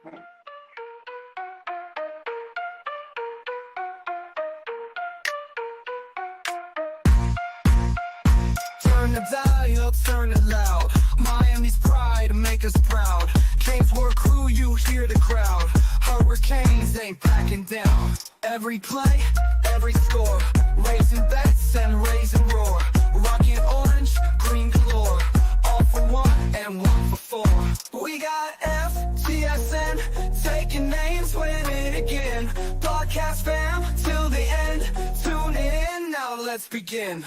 Turn the dial up, turn it loud. Miami's pride, make us proud. CanesWear crew, you hear the crowd. Hurricanes ain't backing down. Every play, every score. Raising bets and raising roar. Rocking orange, green galore. All for one and one for four. We got FTSN, taking names, winning again. Podcast fam, till the end. Tune in, now let's begin.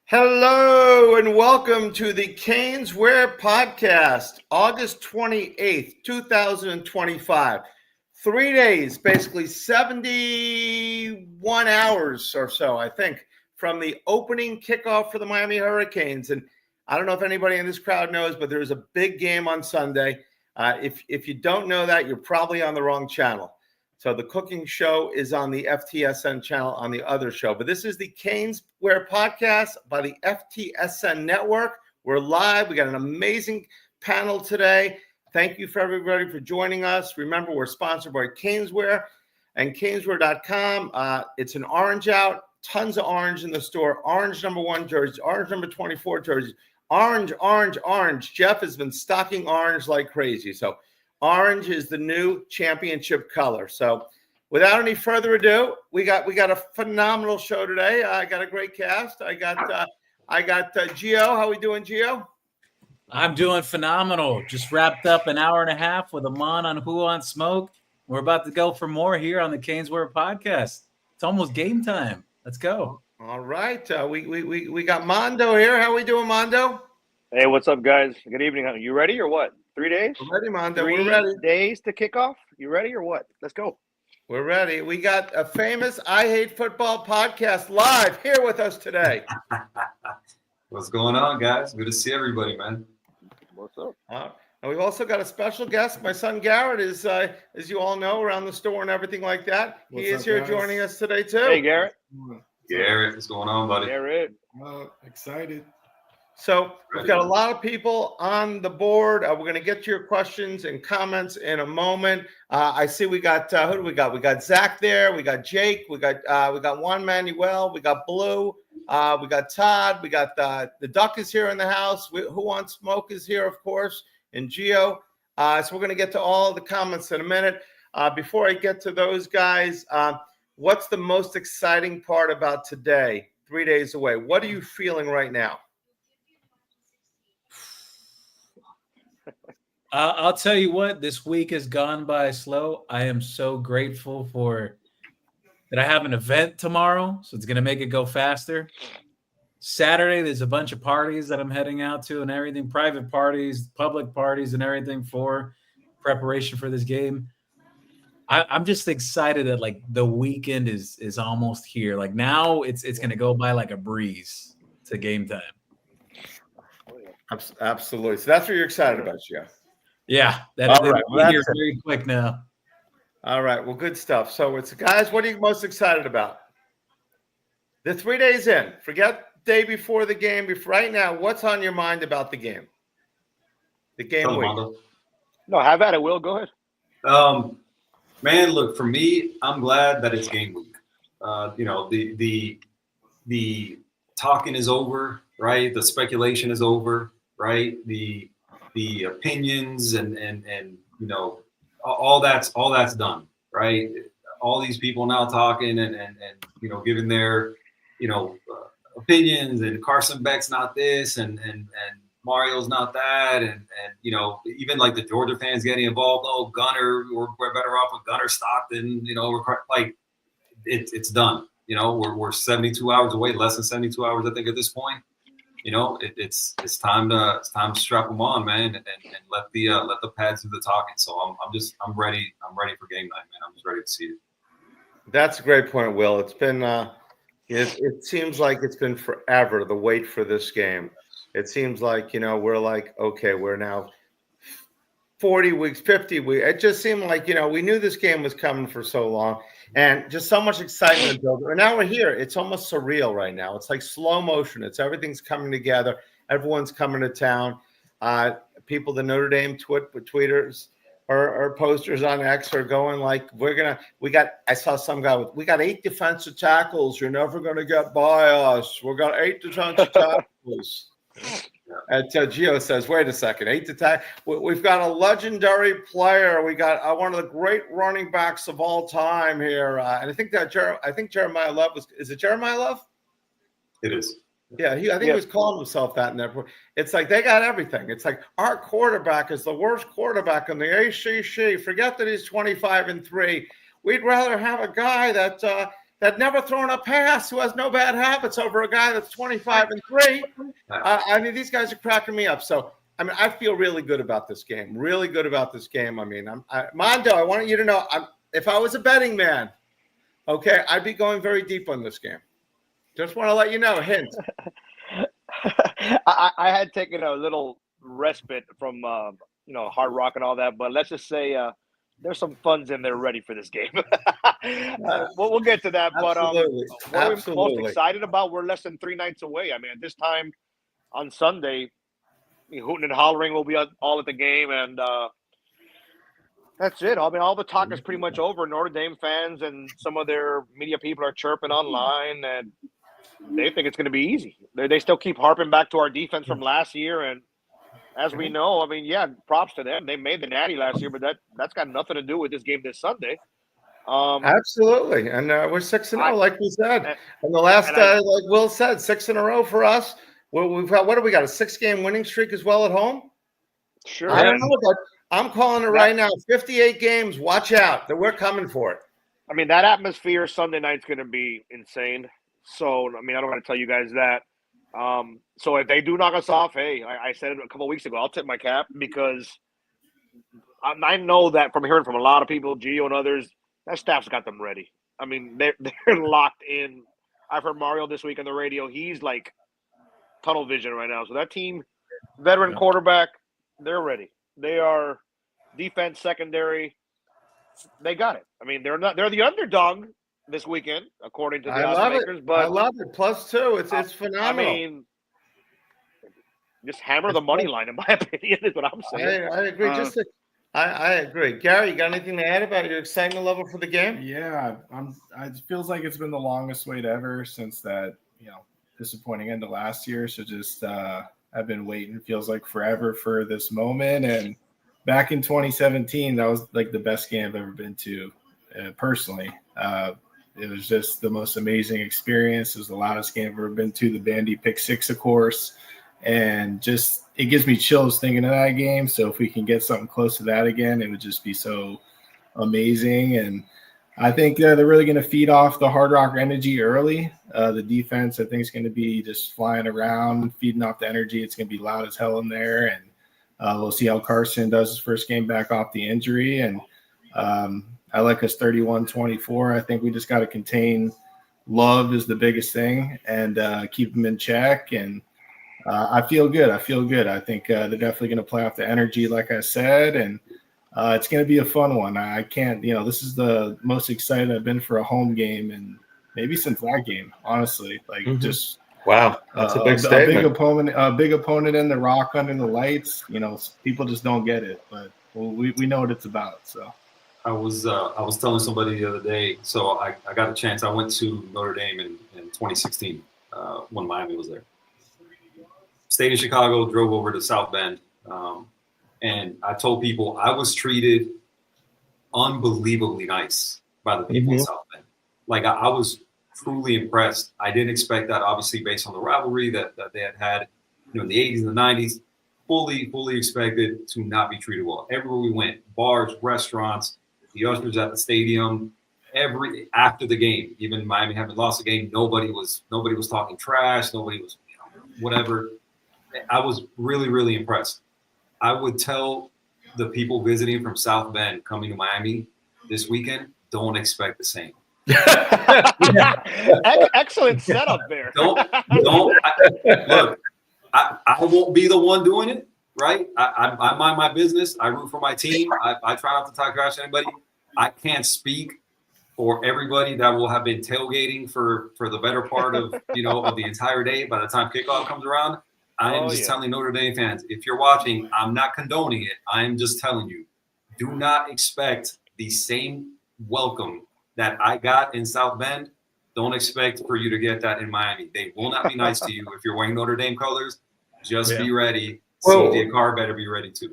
Hello and welcome to the CanesWear podcast, August 28th, 2025. 3 days, basically 71 hours or so, I think, from the opening kickoff for the Miami Hurricanes. And I don't know if anybody in this crowd knows, but there's a big game on Sunday. If you don't know that, you're probably on the wrong channel. So the cooking show is on the FTSN channel on the other show. But this is the CanesWear podcast by the FTSN network. We're live. We got an amazing panel today. Thank you for everybody for joining us. Remember, we're sponsored by CanesWear and CanesWear.com. It's an orange out. Tons of orange in the store. Orange number 1 jerseys. Orange number 24 jerseys. Orange, orange, orange. Jeff has been stocking orange like crazy. So orange is the new championship color. So without any further ado, we got a phenomenal show today. I got a great cast. I got Gio. How we doing, Gio? I'm doing phenomenal. Just wrapped up an hour and a half with Amon on Who on Smoke. We're about to go for more here on the CanesWear podcast. It's almost game time. Let's go. All right. We got Mondo here. How we doing, Mondo? Hey, what's up, guys? Good evening. Are you ready or what? 3 days? We're ready, Mondo. 3 We're ready. days to kick off? You ready or what? Let's go. We're ready. We got a famous I Hate Football podcast live here with us today. What's going on, guys? Good to see everybody, man. What's up? And we've also got a special guest. My son Garrett is, as you all know, around the store and everything like that. He is here joining us today, too. Hey, Garrett. Garrett, what's going on, buddy? Garrett. Excited. So we've got a lot of people on the board. We're going to get to your questions and comments in a moment. I see we got who do we got? We got Zach there. We got Jake. We got Juan Manuel. We got Blue. We got Todd. We got the Duck is here in the house. Who Wants Smoke is here, of course, and Gio. So we're going to get to all the comments in a minute. Before I get to those guys, what's the most exciting part about today? 3 days away. What are you feeling right now? I'll tell you what, this week has gone by slow. I am so grateful for that I have an event tomorrow, so it's going to make it go faster. Saturday, there's a bunch of parties that I'm heading out to and everything, private parties, public parties and everything for preparation for this game. I'm just excited that like the weekend is almost here. Like now it's going to go by like a breeze to game time. Absolutely. So that's what you're excited about, Gio. Yeah, All right. Well, here very quick now. All right. Well, good stuff. So it's guys, what are you most excited about? The 3 days in. Forget day before the game. Right now, what's on your mind about the game? The game week. No, have at it, Will. Go ahead. Man, look, for me, I'm glad that it's game week. The talking is over, right? The speculation is over, right? The opinions and you know all that's done, right? All these people now talking and you know giving their opinions, and Carson Beck's not this and Mario's not that, and you know even like the Georgia fans getting involved. Oh, Gunner, we're better off with Gunner Stockton. You know, like it's done. You know, we're 72 hours away, less than 72 hours, I think, at this point. You know, it's time to strap them on, man, and let the pads do the talking. So I'm ready. I'm ready for game night, man. I'm just ready to see it. That's a great point, Will. It's been it seems like it's been forever, the wait for this game. It seems like, we're like, okay, we're now 40 weeks, 50 weeks. It just seemed like, we knew this game was coming for so long, and just so much excitement built. And now we're here. It's almost surreal right now. It's like slow motion. Everything's coming together. Everyone's coming to town. People, the Notre Dame tweeters or posters on X are going like, I saw some guy we got 8 defensive tackles. You're never going to get by us. We got 8 defensive tackles. And Gio says, wait a second, 8 to 10. We've got a legendary player. We got one of the great running backs of all time here. And I think Jeremiah Love is it Jeremiah Love? It is. Yeah, I think he was calling himself that in that. It's like they got everything. It's like our quarterback is the worst quarterback in the ACC. Forget that he's 25-3. We'd rather have a guy that never thrown a pass, who has no bad habits, over a guy that's 25-3. I mean, these guys are cracking me up. So, I mean, I feel really good about this game. Really good about this game. I mean, Mondo, I want you to know, if I was a betting man, okay, I'd be going very deep on this game. Just want to let you know, a hint. I had taken a little respite from Hard Rock and all that, but let's just say there's some funds in there ready for this game. We'll get to that. Absolutely. But what we're most excited about, we're less than 3 nights away. I mean, at this time on Sunday, hooting and hollering will be all at the game, and that's it. I mean, all the talk is pretty much over. Notre Dame fans and some of their media people are chirping online, and they think it's going to be easy. They still keep harping back to our defense from last year, and as we know, I mean, yeah, props to them. They made the Natty last year, but that's got nothing to do with this game this Sunday. Absolutely, and we're 6-0, like we said. And the last, like Will said, 6 in a row for us. We've got, what do we got? A 6-game winning streak as well at home. Sure. I don't know, but I'm calling it right now. 58 games. Watch out. That we're coming for it. I mean, that atmosphere Sunday night's going to be insane. So, I mean, I don't want to tell you guys that. So if they do knock us off, hey, I said it a couple of weeks ago, I'll tip my cap, because I know that from hearing from a lot of people, Gio and others, that staff's got them ready. I mean, they're locked in. I've heard Mario this week on the radio. He's like tunnel vision right now. So that team, veteran quarterback, they're ready. They are defense, secondary. They got it. I mean, they're the underdog this weekend, according to the odds makers. But I love it. +2. It's phenomenal. I mean, just hammer the money line, in my opinion, is what I'm saying. I agree. I agree. Gary, you got anything to add about your excitement level for the game? Yeah, it feels like it's been the longest wait ever since that disappointing end of last year. So just I've been waiting. Feels like forever for this moment. And back in 2017, that was like the best game I've ever been to, personally. It was just the most amazing experience. It was the loudest game I've ever been to. The Bandy pick 6, of course, and just it gives me chills thinking of that game. So if we can get something close to that again, it would just be so amazing. And I think they're really going to feed off the Hard Rock energy early. The defense, I think, is going to be just flying around, feeding off the energy. It's going to be loud as hell in there, and we'll see how Carson does his first game back off the injury. And I like us 31-24. I think we just got to contain Love is the biggest thing, and keep them in check. And I feel good. I think they're definitely going to play off the energy, like I said, and it's going to be a fun one. I can't, this is the most excited I've been for a home game, and maybe since that game, honestly. Like just wow, that's a big statement. A big opponent in the Rock under the lights. People just don't get it, but we know what it's about. So. I was telling somebody the other day, so I got a chance. I went to Notre Dame in 2016 when Miami was there. Stayed in Chicago, drove over to South Bend, and I told people I was treated unbelievably nice by the people in South Bend. Like I was truly impressed. I didn't expect that, obviously, based on the rivalry that they had in the 80s and the 90s. Fully expected to not be treated well. Everywhere we went, bars, restaurants, the ushers at the stadium, after the game, even Miami having lost the game, nobody was talking trash. Nobody was whatever. I was really impressed. I would tell the people visiting from South Bend coming to Miami this weekend, don't expect the same. Excellent setup there. Look, I won't be the one doing it, right? I mind my business. I root for my team. I try not to talk trash to anybody. I can't speak for everybody that will have been tailgating for the better part of of the entire day by the time kickoff comes around. I am just telling Notre Dame fans, if you're watching, I'm not condoning it. I am just telling you, do not expect the same welcome that I got in South Bend. Don't expect for you to get that in Miami. They will not be nice to you if you're wearing Notre Dame colors. Just be ready. CJ Carr better be ready too.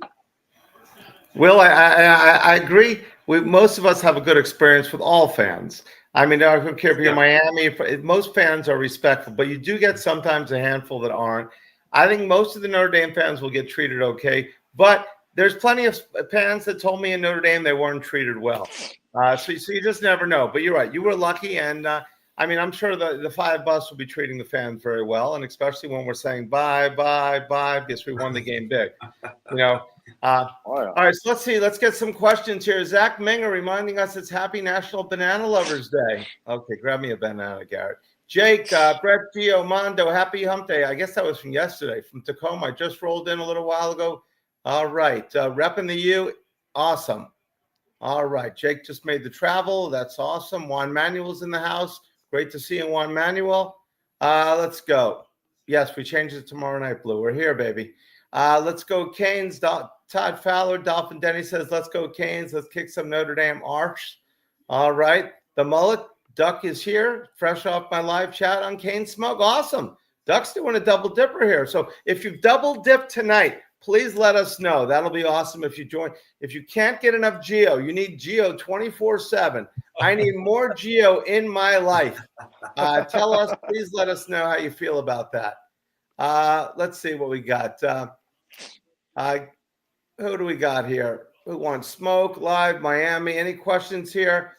Will, I agree. Most of us have a good experience with all fans. I mean, I don't care if you're in Miami. Most fans are respectful, but you do get sometimes a handful that aren't. I think most of the Notre Dame fans will get treated okay, but there's plenty of fans that told me in Notre Dame they weren't treated well. So you just never know. But you're right. You were lucky, and I mean, I'm sure the 5 bus will be treating the fans very well, and especially when we're saying bye, because we won the game big. You know. All right, so let's see. Let's get some questions here. Zach Minger reminding us it's Happy National Banana Lovers Day. Okay, grab me a banana, Garrett. Jake, Brett, Gio, Mondo, Happy Hump Day. I guess that was from yesterday, from Tacoma. I just rolled in a little while ago. All right, repping the U. Awesome. All right, Jake just made the travel. That's awesome. Juan Manuel's in the house. Great to see you, Juan Manuel. Let's go. Yes, we changed it tomorrow night, Blue. We're here, baby. Let's go, Canes. Todd Fowler, Dolphin Denny says, let's go, Canes. Let's kick some Notre Dame arch. All right. The mullet Duck is here, fresh off my live chat on Cane Smoke. Awesome. Duck's doing a double dipper here. So if you've double dipped tonight, please let us know. That'll be awesome if you join. If you can't get enough Geo, you need Geo 24/7. I need more Geo in my life. Tell us, please let us know how you feel about that. Let's see what we got. Who do we got here? Who wants smoke live Miami? Any questions here?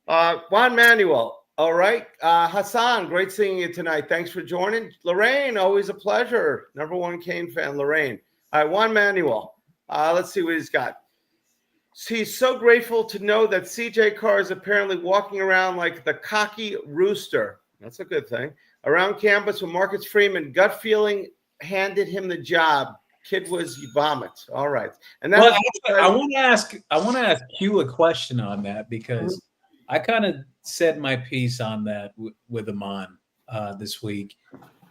Juan Manuel. All right. Hassan, great seeing you tonight. Thanks for joining. Lorraine, always a pleasure. Number 1 Cane fan, Lorraine. All right, Juan Manuel. Let's see what he's got. He's so grateful to know that CJ Carr is apparently walking around like the cocky rooster. That's a good thing. Around campus with Marcus Freeman, gut feeling handed him the job. Kid was vomit. All right. And that I want to ask Q a question on that, because I kind of said my piece on that with Amon this week.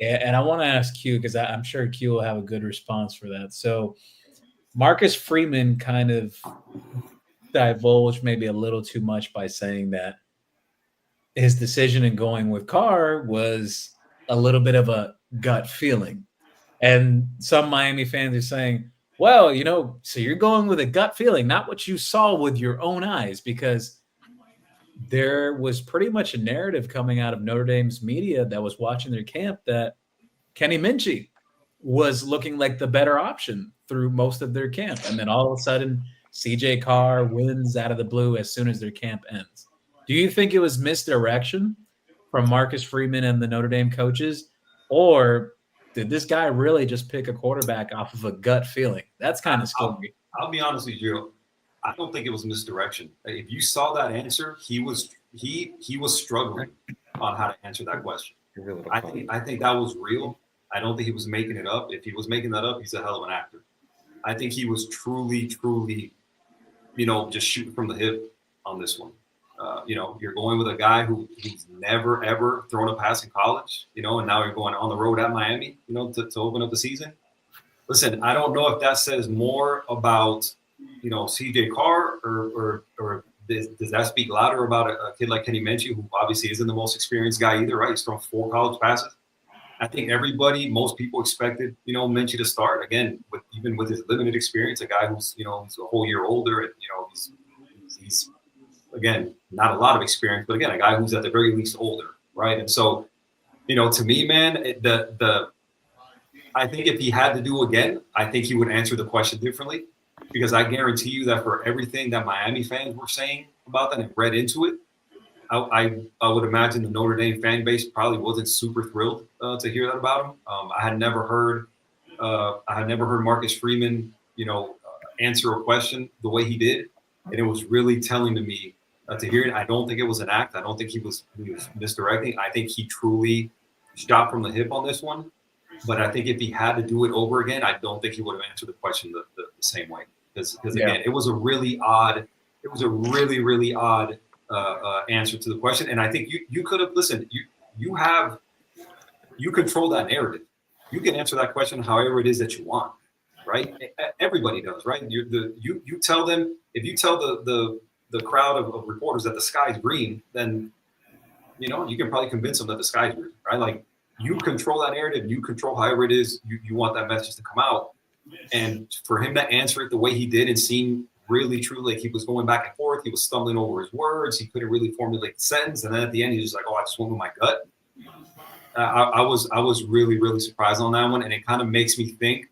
And I want to ask Q, because I'm sure Q will have a good response for that. So Marcus Freeman kind of divulged maybe a little too much by saying that his decision in going with Carr was a little bit of a gut feeling. And some Miami fans are saying, well, you know, so you're going with a gut feeling, not what you saw with your own eyes, because there was pretty much a narrative coming out of Notre Dame's media that was watching their camp that Kenny Minchie was looking like the better option through most of their camp. And then all of a sudden, CJ Carr wins out of the blue as soon as their camp ends. Do you think it was misdirection from Marcus Freeman and the Notre Dame coaches, or did this guy really just pick a quarterback off of a gut feeling? That's kind of scary. I'll be honest with you. I don't think it was misdirection. If you saw that answer, he was struggling on how to answer that question. I think that was real. I don't think he was making it up. If he was making that up, he's a hell of an actor. I think he was truly, you know, just shooting from the hip on this one. You know, you're going with a guy who's never, ever thrown a pass in college, you know, and now you're going on the road at Miami, you know, to open up the season. Listen, I don't know if that says more about, you know, CJ Carr or does that speak louder about a kid like Kenny Minchie, who obviously isn't the most experienced guy either, right? He's thrown 4 college passes. I think most people expected, you know, Minchie to start again, even with his limited experience, a guy who's, you know, he's a whole year older, and you know, he's again, not a lot of experience, but again, a guy who's at the very least older, right? And so, you know, to me, man, I think if he had to do again, I think he would answer the question differently, because I guarantee you that for everything that Miami fans were saying about that and read into it, I would imagine the Notre Dame fan base probably wasn't super thrilled to hear that about him. I had never heard Marcus Freeman, you know, answer a question the way he did, and it was really telling to me to hear it. I don't think it was an act. I don't think he was misdirecting. I think he truly shot from the hip on this one. But I think if he had to do it over again, I don't think he would have answered the question the same way. Because again, it was a really odd answer to the question. And I think you could have listened. You control that narrative. you can answer that question however it is that you want, right? Everybody does, right? You tell them, if you tell the crowd of reporters that the sky's green, then you can probably convince them that the sky's green, right? Like, you control that narrative, you control however it is you want that message to come out. And for him to answer it the way he did and seem really truly like he was going back and forth, he was stumbling over his words, he couldn't really formulate the sentence, and then at the end he was like, "Oh, I just went with my gut." I was really, really surprised on that one, and it kind of makes me think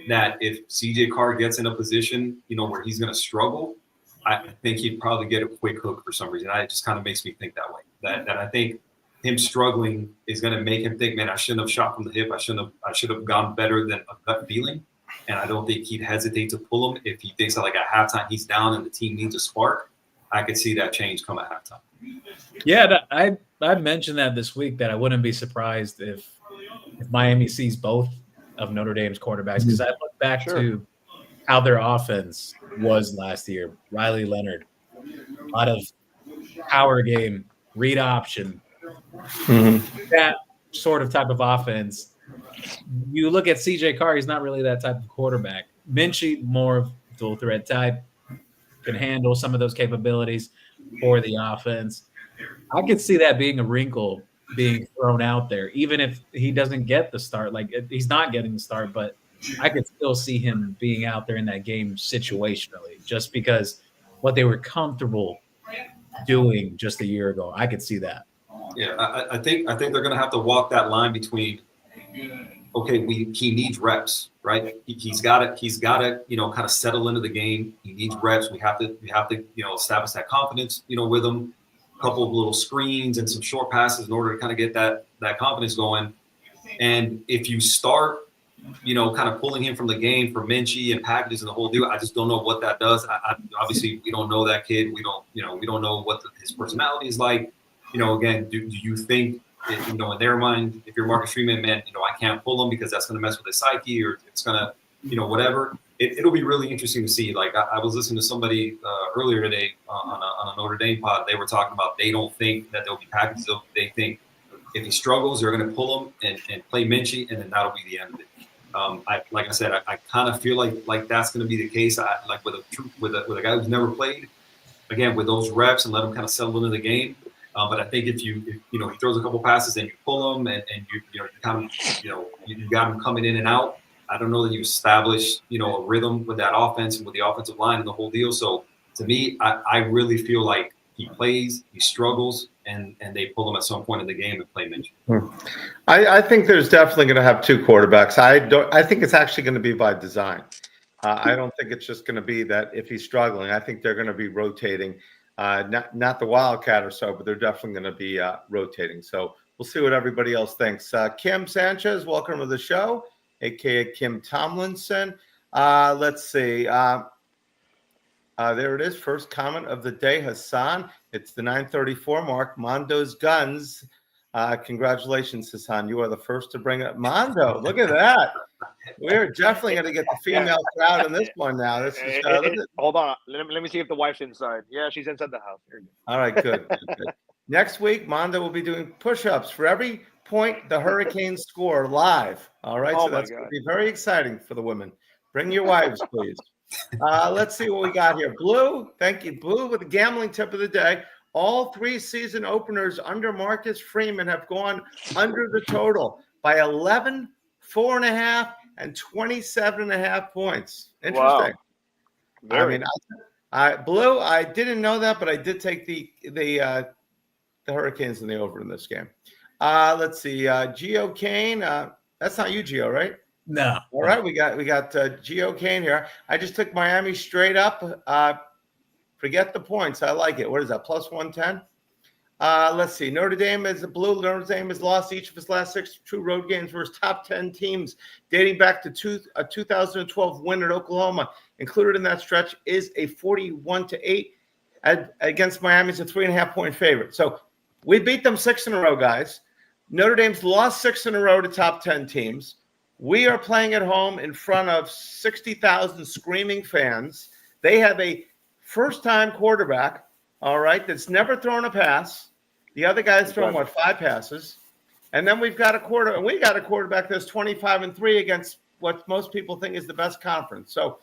that if CJ Carr gets in a position, where he's going to struggle, I think he'd probably get a quick hook for some reason. It just kind of makes me think that way. That I think him struggling is going to make him think, man, I shouldn't have shot from the hip. I should have gone better than a gut feeling. And I don't think he'd hesitate to pull him if he thinks that, like, at halftime he's down and the team needs a spark. I could see that change come at halftime. Yeah, I mentioned that this week, that I wouldn't be surprised if Miami sees both of Notre Dame's quarterbacks, because I look back to how their offense was last year. Riley Leonard, a lot of power game, read option, that sort of type of offense. You look at CJ Carr, he's not really that type of quarterback. Minchie, more of dual threat type, can handle some of those capabilities for the offense. I could see that being a wrinkle being thrown out there, even if he doesn't get the start. Like, he's not getting the start, but I could still see him being out there in that game situationally, just because what they were comfortable doing just a year ago. I could see that. Yeah, I think they're going to have to walk that line between, okay, he needs reps, right? He's got to kind of settle into the game. He needs reps. We have to establish that confidence, with him. A couple of little screens and some short passes in order to kind of get that confidence going. And if you start, kind of pulling him from the game for Minchie and packages and the whole deal, I just don't know what that does. Obviously we don't know that kid. We don't know what his personality is like. Again, do you think, in their mind, if you're Marcus Freeman, man, I can't pull him because that's going to mess with his psyche, or it's going to, whatever. It'll be really interesting to see. Like, I was listening to somebody earlier today on a Notre Dame pod. They were talking about they don't think that there'll be packages. They think if he struggles, they're going to pull him and play Minchie, and then that'll be the end of it. Like I said, I kind of feel like that's going to be the case. Like with a guy who's never played, again, with those reps, and let him kind of settle into the game. But I think if he throws a couple passes and you pull him and you kind of you got him coming in and out, I don't know that you establish a rhythm with that offense and with the offensive line and the whole deal. So to me, I really feel like he plays, he struggles, and they pull him at some point in the game and play Minchie. I think there's definitely going to have two quarterbacks. I think it's actually going to be by design. I don't think it's just going to be that if he's struggling. I think they're going to be rotating. Not the Wildcat or so, but they're definitely going to be rotating. So we'll see what everybody else thinks. Kim Sanchez, welcome to the show, a.k.a. Kim Tomlinson. Let's see. There it is. First comment of the day, Hassan. It's the 9:34 mark. Mondo's Guns. Congratulations, Hassan. You are the first to bring up Mondo. Look at that. We're definitely going to get the female crowd in this one now. This is, hold on. Let me see if the wife's inside. Yeah, she's inside the house. All right, good. Next week, Mondo will be doing push-ups for every point the Hurricanes score live. All right, so that's going to be very exciting for the women. Bring your wives, please. Let's see what we got here. Blue, thank you, Blue, with the gambling tip of the day. All three season openers under Marcus Freeman have gone under the total by 11, 4.5, and 27.5 points. Interesting. Wow. Blue, I didn't know that, but I did take the Hurricanes in the over in this game. Let's see. Gio Kane. That's not you, Gio, right? No. All right, we got Gio Kane here. I just took Miami straight up. Forget the points. I like it. What is that? Plus 110. Let's see. Notre Dame is blue. Notre Dame has lost each of its last 6 true road games versus top 10 teams, dating back to a 2012 win at Oklahoma. Included in that stretch is a 41-8 against Miami's a 3.5-point favorite. So we beat them 6 in a row, guys. Notre Dame's lost 6 in a row to top 10 teams. We are playing at home in front of 60,000 screaming fans. They have a first-time quarterback, all right, that's never thrown a pass. The other guy's thrown, 5 passes. And then we got a quarterback that's 25-3 against what most people think is the best conference. So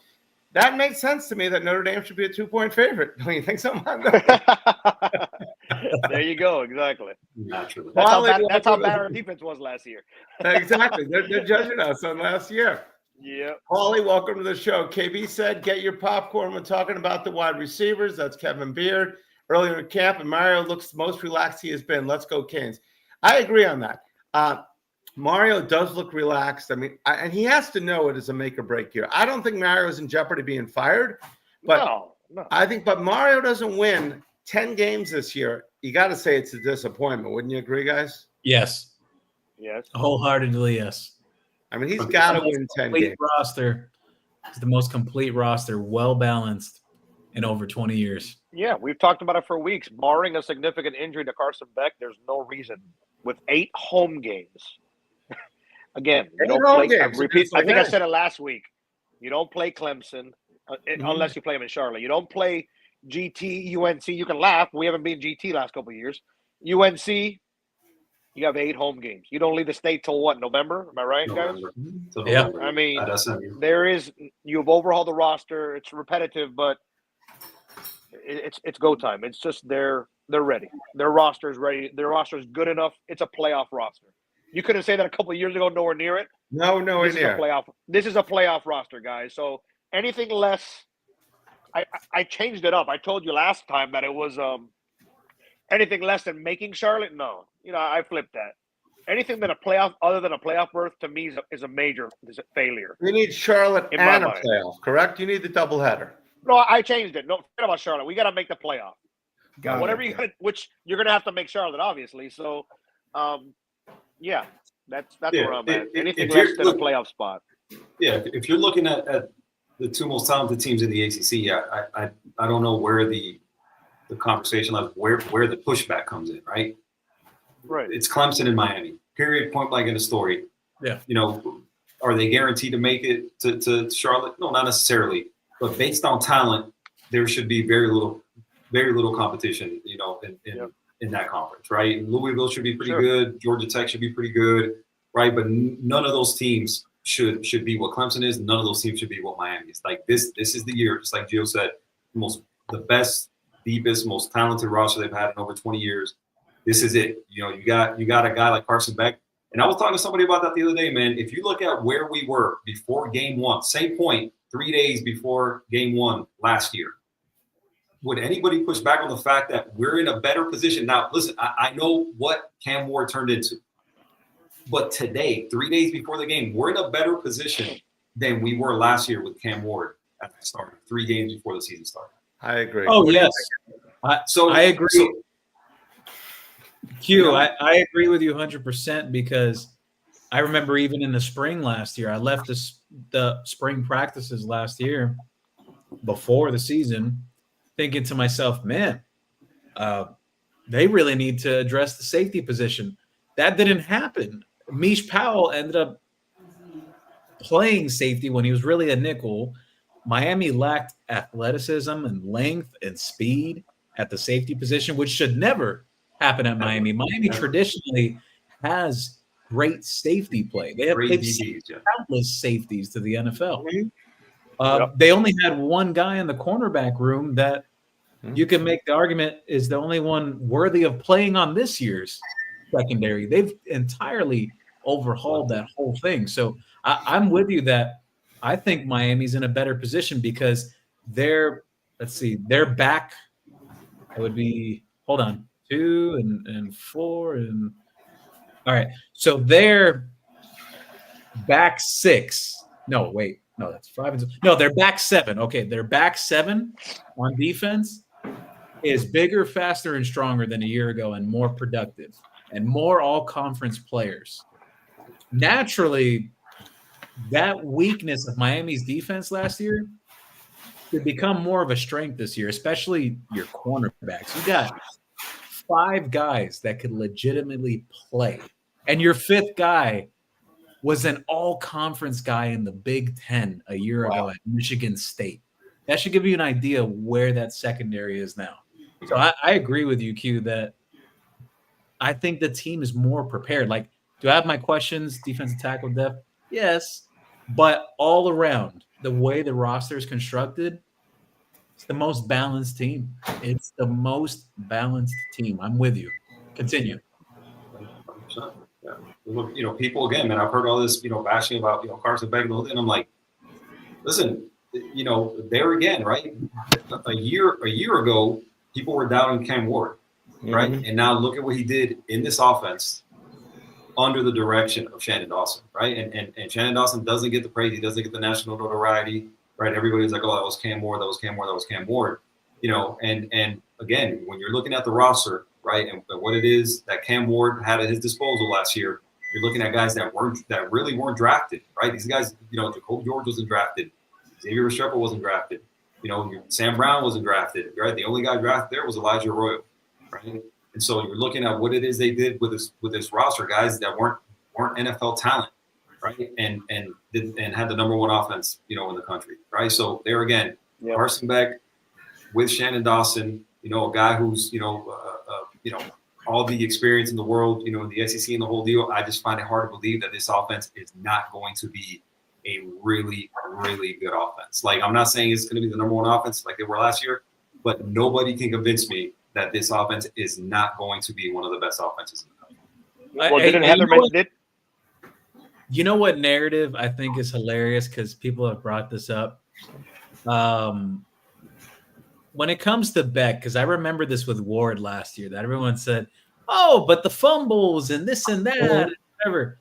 that makes sense to me that Notre Dame should be a 2-point favorite. Don't you think so, Mondo? There you go. Exactly. Naturally. That's how bad our defense was last year. Exactly. They're judging us on last year. Yeah. Paulie, welcome to the show. KB said, get your popcorn. We're talking about the wide receivers. That's Kevin Beard. Earlier in camp, and Mario looks the most relaxed he has been. Let's go, Canes. I agree on that. Mario does look relaxed. I mean, and he has to know it is a make or break year. I don't think Mario's in jeopardy being fired, but No. but Mario doesn't win 10 games this year. You got to say it's a disappointment. Wouldn't you agree, guys? Yes. Yes. Wholeheartedly, yes. I mean, he's got to win 10 games. Roster. It's the most complete roster, well balanced in over 20 years. Yeah, we've talked about it for weeks. Barring a significant injury to Carson Beck, there's no reason. With 8 home games, again, you don't play. I think I said it last week. You don't play Clemson unless you play them in Charlotte. You don't play GT, UNC. You can laugh. We haven't been GT last couple of years. UNC, you have 8 home games. You don't leave the state till what, November? Am I right, guys? Yeah. I mean, you've overhauled the roster. It's repetitive, but it's go time. It's just they're ready. Their roster is ready. Their roster is good enough. It's a playoff roster. You couldn't say that a couple of years ago. Nowhere near it. No, nowhere near. This is a playoff roster, guys. So anything less, I changed it up. I told you last time that it was anything less than making Charlotte. No, I flipped that. Anything that other than a playoff berth to me is a major failure. You need Charlotte in and a playoff, correct? You need the doubleheader. No, I changed it. No, forget about Charlotte. We got to make the playoff. Which you're gonna have to make Charlotte, obviously. So, yeah, that's where I'm at. Anything less than a playoff spot. Yeah, if you're looking at the 2 most talented teams in the ACC, I don't know where the conversation lies, where the pushback comes in, right? Right. It's Clemson and Miami. Period. Point blank in the story. Yeah. Are they guaranteed to make it to Charlotte? No, not necessarily. But based on talent, there should be very little competition, in that conference, right? Louisville should be pretty good. Georgia Tech should be pretty good, right? But none of those teams should be what Clemson is. None of those teams should be what Miami is. Like this is the year, just like Gio said, the best, deepest, most talented roster they've had in over 20 years. This is it. You got a guy like Carson Beck. And I was talking to somebody about that the other day, man. If you look at where we were before game 1, same point, 3 days before game 1 last year, would anybody push back on the fact that we're in a better position? Now, listen, I know what Cam Ward turned into. But today, 3 days before the game, we're in a better position than we were last year with Cam Ward at the start, 3 games before the season started. I agree. Oh, yes. I agree. I agree with you 100% because I remember even in the spring last year, I left the spring practices last year before the season thinking to myself, man, they really need to address the safety position. That didn't happen. Mish Powell ended up playing safety when he was really a nickel. Miami lacked athleticism and length and speed at the safety position, which should never happen at Miami. Miami traditionally has great safety play. They've sent countless safeties to the NFL. They only had one guy in the cornerback room that you can make the argument is the only one worthy of playing on this year's secondary. They've entirely overhauled that whole thing. So I'm with you that I think Miami's in a better position because they're back. It would be, 2 and 4 and all right. So they're back 6. No, wait. No, that's 5 and 6. No, they're back 7. Okay, their back 7 on defense is bigger, faster, and stronger than a year ago and more productive and more all-conference players. Naturally, that weakness of Miami's defense last year could become more of a strength this year, especially your cornerbacks. You got 5 guys that could legitimately play. And your 5th guy was an all-conference guy in the Big Ten a year ago at Michigan State. That should give you an idea where that secondary is now. So I agree with you, Q, that I think the team is more prepared. Like Do I have my questions? Defensive tackle depth? Yes. But all around, the way the roster is constructed, it's the most balanced team. It's the most balanced team. I'm with you. Continue. 100%. Yeah. Look, people again, man, I've heard all this, bashing about, Carson Beck, and I'm like, listen, there again, right? A year ago, people were doubting Cam Ward, right? Mhm. And now look at what he did in this offense under the direction of Shannon Dawson, right? And Shannon Dawson doesn't get the praise. He doesn't get the national notoriety, right? Everybody's like, oh, that was Cam Ward, that was Cam Ward, that was Cam Ward. And again, when you're looking at the roster, right, and what it is that Cam Ward had at his disposal last year, you're looking at guys that really weren't drafted, right? These guys, Jacob George wasn't drafted, Xavier Restrepo wasn't drafted, Sam Brown wasn't drafted, right? The only guy drafted there was Elijah Arroyo, right? And so you're looking at what it is they did with this roster, guys that weren't NFL talent, right? And had the number one offense, in the country, right? So there again, Carson Beck with Shannon Dawson, a guy who's all the experience in the world, in the SEC and the whole deal. I just find it hard to believe that this offense is not going to be a really, really good offense. Like, I'm not saying it's going to be the number one offense like they were last year, but nobody can convince me that this offense is not going to be one of the best offenses in the country. Well, didn't Heatherman did? You know what narrative I think is hilarious because people have brought this up. When it comes to Beck, because I remember this with Ward last year, that everyone said, oh, but the fumbles and this and that, and whatever.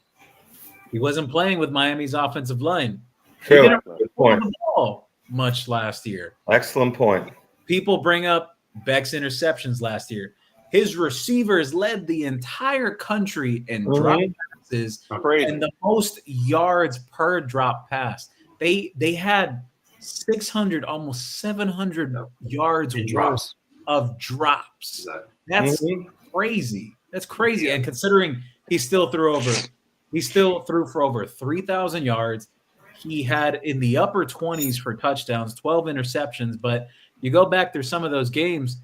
He wasn't playing with Miami's offensive line. True. He didn't Good run point. the ball much last year. Excellent point. People bring up Beck's interceptions last year. His receivers led the entire country in drop passes and the most yards per drop pass. They had 600, almost 700 yards of drops. Exactly. That's crazy. That's crazy. And considering he still threw for over 3,000 yards. He had in the upper 20s for touchdowns, 12 interceptions. But you go back through some of those games,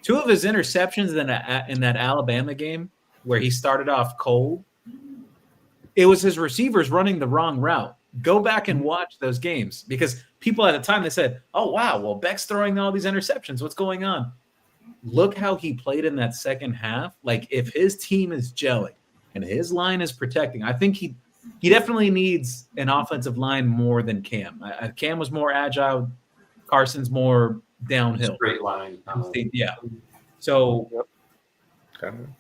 2 of his interceptions in that Alabama game where he started off cold, it was his receivers running the wrong route. Go back and watch those games because people at the time, they said, oh, wow, well, Beck's throwing all these interceptions. What's going on? Look how he played in that second half. Like, if his team is gelling and his line is protecting, I think he definitely needs an offensive line more than Cam. Cam was more agile. Carson's more downhill. Straight line. Yeah. So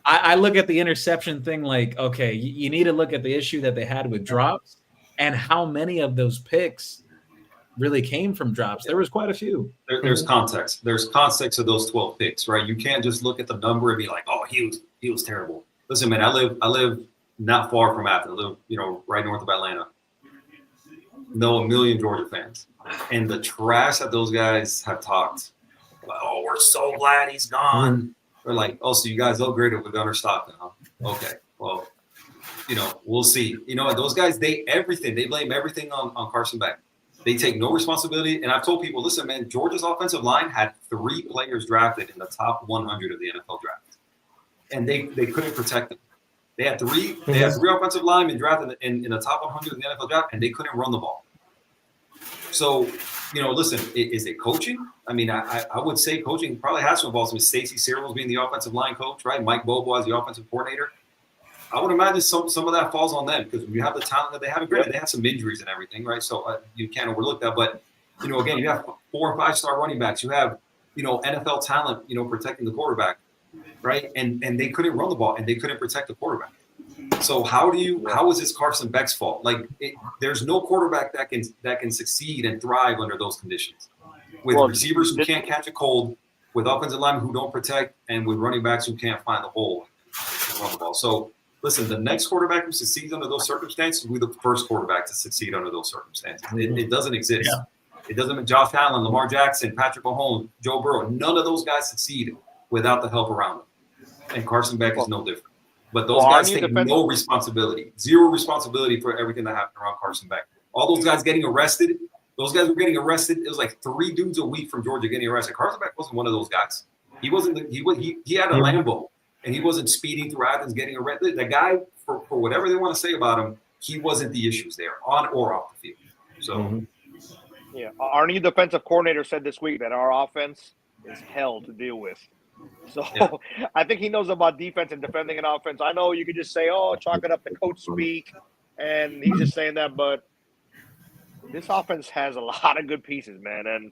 I look at the interception thing like, okay, you need to look at the issue that they had with drops and how many of those picks really came from drops. There was quite a few. There's context. There's context of those 12 picks, right? You can't just look at the number and be like, oh, he was terrible. Listen, man, I live not far from Athens. I live, right north of Atlanta. Know a million Georgia fans. And the trash that those guys have talked, like, oh, we're so glad he's gone. They're like, oh, so you guys upgraded with Gunnar Stockton, huh? Okay, well, we'll see. Those guys, they blame everything on Carson Beck. They take no responsibility. And I've told people, listen, man, Georgia's offensive line had 3 players drafted in the top 100 of the NFL draft. And they couldn't protect them. They had 3 offensive linemen drafted in the top 100 of the NFL draft, and they couldn't run the ball. So, listen, is it coaching? I mean, I would say coaching probably has to involve some Stacey Searles being the offensive line coach, right? Mike Bobo as the offensive coordinator. I would imagine some of that falls on them because when you have the talent that they have, granted, they had some injuries and everything, right? So you can't overlook that. But, again, you have 4 and 5-star running backs. You have, NFL talent, protecting the quarterback, right? And they couldn't run the ball and they couldn't protect the quarterback. So how is this Carson Beck's fault? Like, there's no quarterback that can succeed and thrive under those conditions. With receivers who can't catch a cold, with offensive linemen who don't protect, and with running backs who can't find the hole and run the ball. So, listen, the next quarterback who succeeds under those circumstances will be the first quarterback to succeed under those circumstances. It doesn't exist. Yeah. It doesn't. Josh Allen, Lamar Jackson, Patrick Mahomes, Joe Burrow, none of those guys succeed without the help around them. And Carson Beck is no different. But those guys take no responsibility, 0 responsibility for everything that happened around Carson Beck. All those guys getting arrested, those guys were getting arrested. It was like 3 dudes a week from Georgia getting arrested. Carson Beck wasn't one of those guys. He wasn't. He had a Lambo. and he wasn't speeding through Athens getting a red. The guy, for whatever they want to say about him, he wasn't the issues there, on or off the field. So, Yeah, our new defensive coordinator said this week that our offense is hell to deal with. So I think he knows about defense and defending an offense. I know you could just say, "Oh, chalk it up to coach speak," and he's just saying that, but this offense has a lot of good pieces, man. And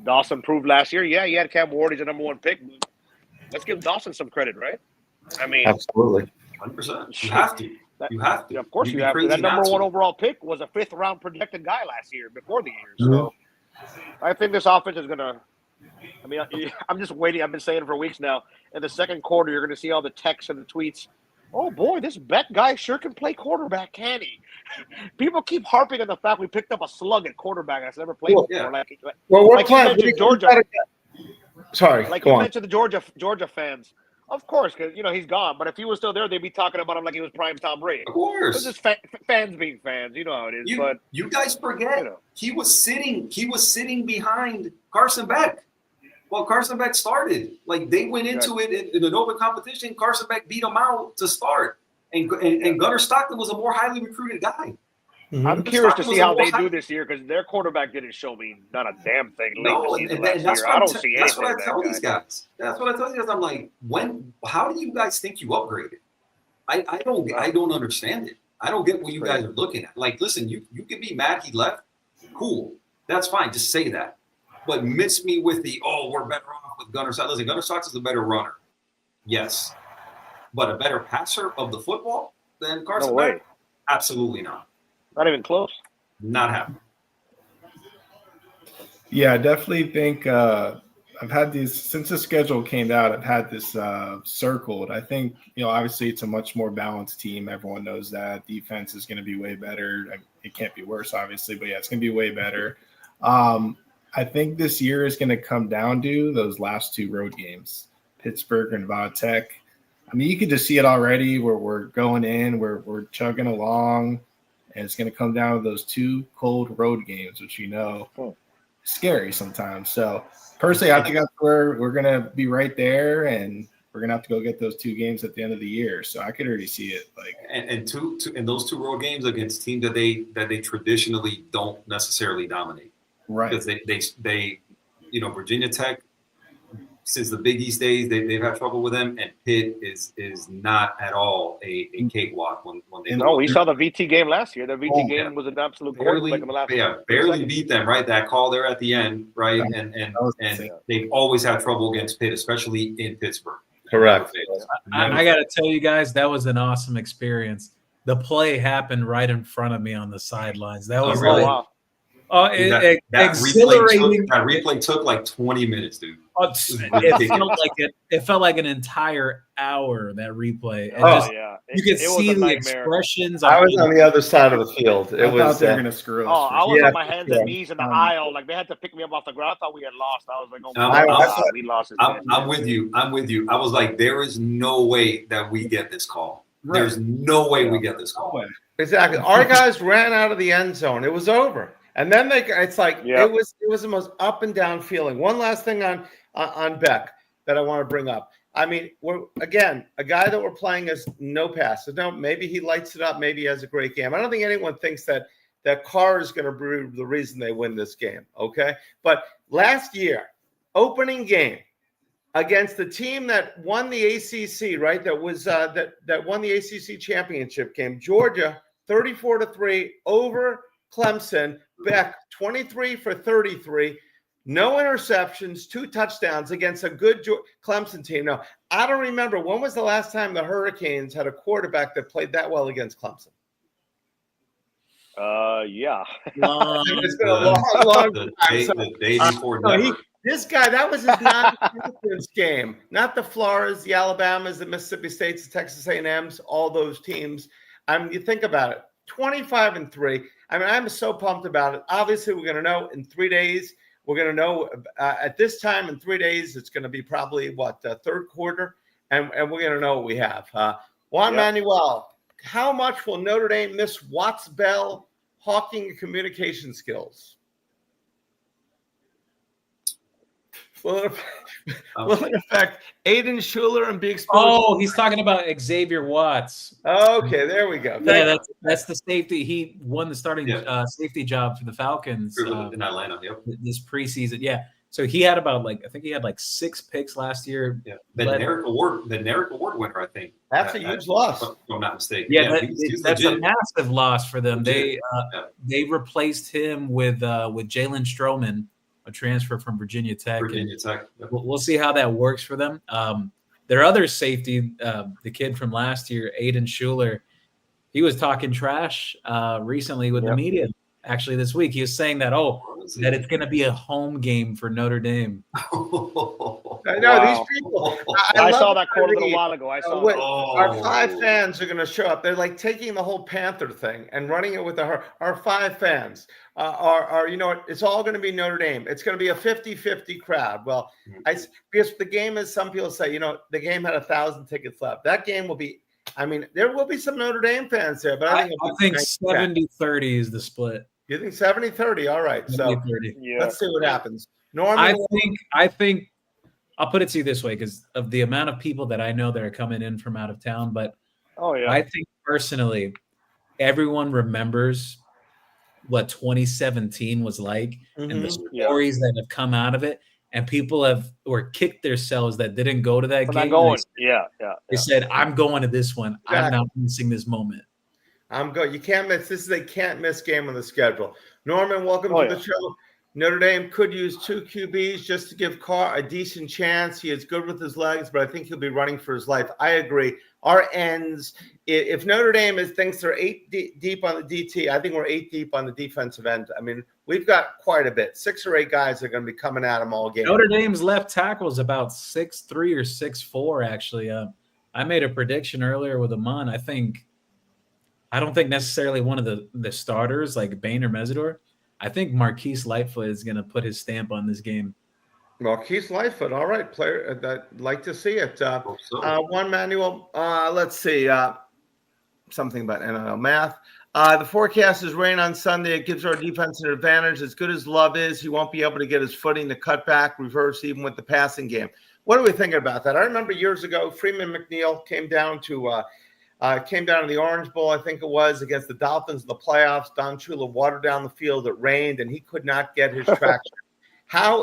Dawson proved last year. Yeah, he had Cam Ward as the number 1 pick. But let's give Dawson some credit, right? I mean, Absolutely. 100%. You have to. You have to. Of course, You'd you be have to. crazy That number not to. 1 overall pick was a 5th round projected guy last year, before the year. So I think this offense is gonna. I mean, I'm just waiting. I've been saying it for weeks now. In the second quarter, you're going to see all the texts and the tweets. Oh boy, this Beck guy sure can play quarterback, can he? People keep harping on the fact we picked up a slug at quarterback that's never played before. Well, we're like playing. you mentioned Georgia. Sorry, Like go you on. mentioned the Georgia fans. Of course, because he's gone. But if he was still there, they'd be talking about him like he was prime Tom Brady. Of course. It's just fans being fans. You know how it is. But you guys forget he was sitting behind Carson Beck. Well, Carson Beck started. Like, they went into it in an open competition. Carson Beck beat him out to start, and Gunnar Stockton was a more highly recruited guy. I'm curious to see how they do this year, because their quarterback didn't show me not a damn thing late in the season last year. I don't see anything. That's what I tell these guys. That's what I tell you guys. I'm like, how do you guys think you upgraded? I don't understand it. I don't get what you guys are looking at. Like, listen, you can be mad he left. Cool. That's fine. Just say that. But miss me with we're better off with Gunnar Stockton. Listen, Gunnar Stockton is a better runner. Yes. But a better passer of the football than Carson Beck? Absolutely not. Not even close. Not happening. Yeah, I definitely think I've had these since the schedule came out. I've had this circled. I think, obviously it's a much more balanced team. Everyone knows that. Defense is going to be way better. It can't be worse, obviously, but yeah, it's going to be way better. I think this year is going to come down to those last 2 road games, Pittsburgh and Vatech. I mean, you can just see it already. We're going in, we're chugging along, and it's going to come down to those 2 cold road games, which scary sometimes. So personally, I think that's where we're going to be right there, and we're going to have to go get those 2 games at the end of the year. So I could already see it. And those 2 road games against teams that they traditionally don't necessarily dominate. Right. Because they Virginia Tech, since the Big East days, they've had trouble with them, and Pitt is not at all a cakewalk when they. No, we saw the VT game last year. The VT game was an absolute barely beat them, right? That call there at the end, right? Yeah. And they've always had trouble against Pitt, especially in Pittsburgh. Correct. I got to tell you guys, that was an awesome experience. The play happened right in front of me on the sidelines. That was wow. Exhilarating. That replay took like 20 minutes, dude. It felt like an entire hour, that replay. And you could see the expressions. I was on the other side of the field. I thought they were going to screw us. I was on my hands and knees in the aisle. Like, they had to pick me up off the ground. I thought we had lost. I was like, oh my God, we lost. I'm with you. I was like, there is no way that we get this call. Right. There's no way we get this call. Exactly. Our guys ran out of the end zone. It was over. And then it was the most up and down feeling. One last thing on Beck that I want to bring up. I mean, we're again a guy that we're playing as no pass. So maybe he lights it up. Maybe he has a great game. I don't think anyone thinks that Carr is going to be the reason they win this game. Okay, but last year, opening game against the team that won the ACC, right? That was that won the ACC championship game. Georgia, 34-3 over Clemson. Beck, 23 for 33, no interceptions, 2 touchdowns against a good Clemson team. Now, I don't remember, when was the last time the Hurricanes had a quarterback that played that well against Clemson? Yeah. It's been a long time. The day before this guy, that was his non-conference game, not the Floridas, the Alabamas, the Mississippi States, the Texas A&Ms, all those teams. You think about it, 25-3. I mean, I'm so pumped about it. Obviously, we're going to know in 3 days. We're going to know at this time in 3 days. It's going to be probably third quarter, and we're going to know what we have. Juan Manuel, how much will Notre Dame miss Watts Bell, hawking, and communication skills? Will it affect Aiden Schuler and be exposed? Oh, he's talking about Xavier Watts. Okay, there we go. Yeah, that's the safety. He won the starting safety job for the Falcons in Atlanta. Yep. This preseason. Yeah, so he had about I think he had 6 picks last year. Yeah, the Notre Award winner, I think. That's a huge loss. If I'm not mistaken. Yeah, he's that's legit. a massive loss for them. They replaced him with Jalen Stroman, a transfer from Virginia Tech. Tech. Yep. We'll see how that works for them. Their other safety, the kid from last year, Aiden Schuler, he was talking trash recently with the media. Actually, this week he was saying that that it's going to be a home game for Notre Dame. I know these people. I saw that quote a little while ago. Our 5 fans are going to show up. They're like taking the whole Panther thing and running it with our 5 fans. It's all going to be Notre Dame. It's going to be a 50-50 crowd. Well, because the game is, some people say, the game had 1,000 tickets left. That game will be. I mean, there will be some Notre Dame fans there, but I think 70-30 is the split. You think 70-30? All right. So let's see what happens. Norman, I think I'll put it to you this way, because of the amount of people that I know that are coming in from out of town. But I think personally, everyone remembers what 2017 was like and the stories that have come out of it. And people were kicked themselves that didn't go to that game. They said, I'm going to this one. Exactly. I'm not missing this moment. I'm going. You can't miss. This is a can't miss game on the schedule. Norman, welcome to the show. Notre Dame could use 2 QBs just to give Carr a decent chance. He is good with his legs, but I think he'll be running for his life. I agree. Our ends, if Notre Dame thinks they're 8 deep on the DT, I think we're 8 deep on the defensive end. I mean, we've got quite a bit. 6 or 8 guys are going to be coming at them all game. Notre Dame's left tackle is about 6'3" or 6'4", actually. I made a prediction earlier with Amon. I don't think necessarily one of the starters like Bain or Mesidor. I think Marquise Lightfoot is going to put his stamp on this game. Marquise Lightfoot, all right, player. I'd like to see it. One manual. Let's see. Something about NIL math. The forecast is rain on Sunday. It gives our defense an advantage. As good as Love is, he won't be able to get his footing to cut back, reverse, even with the passing game. What are we thinking about that? I remember years ago, Freeman McNeil came down to the Orange Bowl, I think it was, against the Dolphins in the playoffs. Don Shula watered down the field. It rained, and he could not get his traction.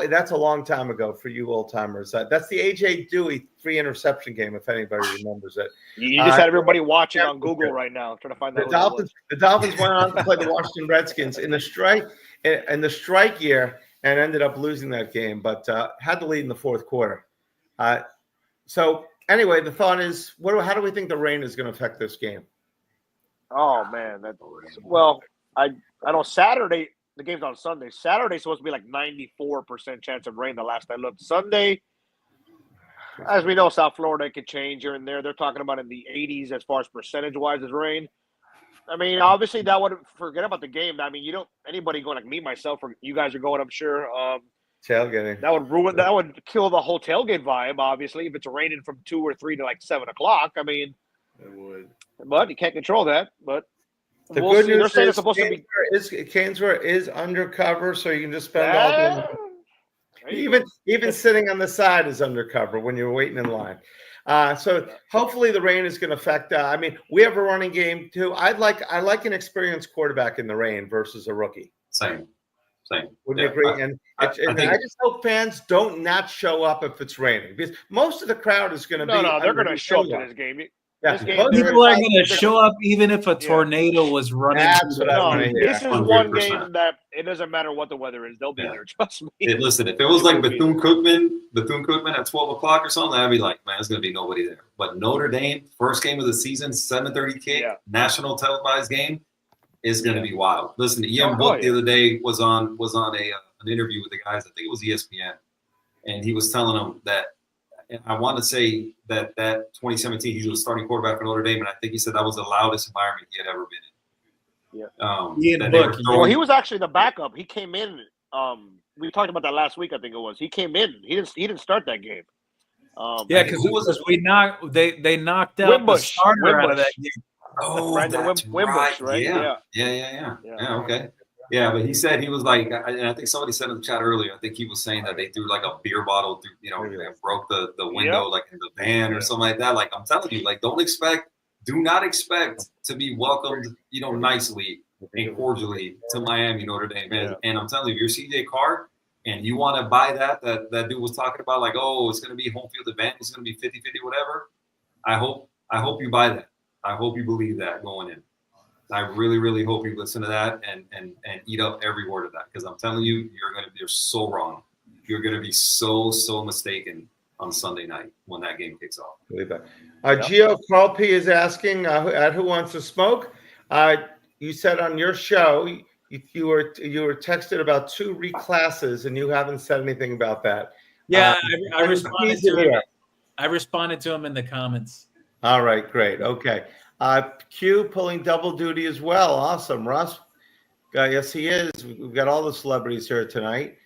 That's a long time ago for you old timers. That's the A.J. Dewey 3 interception game, if anybody remembers it. You just had everybody watching on Google right now, trying to find that. The Dolphins went on to play the Washington Redskins in the strike year and ended up losing that game, but had the lead in the fourth quarter. So anyway, the thought is, how do we think the rain is going to affect this game? Oh man, I know Saturday. The game's on Sunday. Saturday's supposed to be like 94% chance of rain the last I looked. Sunday, as we know, South Florida can change here and there. They're talking about in the 80s as far as percentage-wise as rain. I mean, obviously that would forget about the game. I mean, anybody going like me, myself, or you guys are going, I'm sure. Tailgating. That would kill the whole tailgate vibe, obviously, if it's raining from 2 or 3 to like 7 o'clock. I mean, it would. But you can't control that. But the good news is CanesWear is undercover, so you can just spend all day. Even sitting on the side is undercover when you're waiting in line. So hopefully the rain is going to affect. I mean, we have a running game too. I like an experienced quarterback in the rain versus a rookie. Same. Would you agree? I just hope fans don't not show up if it's raining, because most of the crowd is going to be. No, they're going to show up to this game. Yeah. People are going to show up even if a tornado was running. That's what I mean. This is 100%. One game that it doesn't matter what the weather is; they'll be there. Trust me. Hey, listen, if it was like Bethune-Cookman at 12 o'clock or something, I'd be like, man, there's going to be nobody there. But Notre Dame, first game of the season, 7:30 kick, national televised game, is going to be wild. Listen, Ian Book the other day was on an interview with the guys. I think it was ESPN, and he was telling them that. And I want to say that 2017, he was starting quarterback for Notre Dame, and I think he said that was the loudest environment he had ever been in. Well, he was actually the backup. He came in. We talked about that last week. I think it was. He came in. He didn't start that game. Because they knocked out the starter out of that game. Oh, Brandon Wimbush, right? Yeah. Okay. Yeah, but he said he was like, and I think somebody said in the chat earlier, I think he was saying that they threw like a beer bottle through, and broke the window like in the van or something like that. Like I'm telling you, like do not expect to be welcomed, nicely and cordially to Miami, Notre Dame. And I'm telling you, if you're CJ Carr and you want to buy that dude was talking about, like, oh, it's going to be home field advantage, it's going to be 50-50, whatever. I hope you buy that. I hope you believe that going in. I really, really hope you listen to that and eat up every word of that, because I'm telling you, you're so wrong. You're going to be so mistaken on Sunday night when that game kicks off. Believe that. Gio Carl P is asking at Who Wants to Smoke. You said on your show you were texted about 2 reclasses, and you haven't said anything about that. Yeah, I responded to him. I responded to him in the comments. All right, great. Okay. Q pulling double duty as well. Awesome, Russ. Yes, he is. We've got all the celebrities here tonight.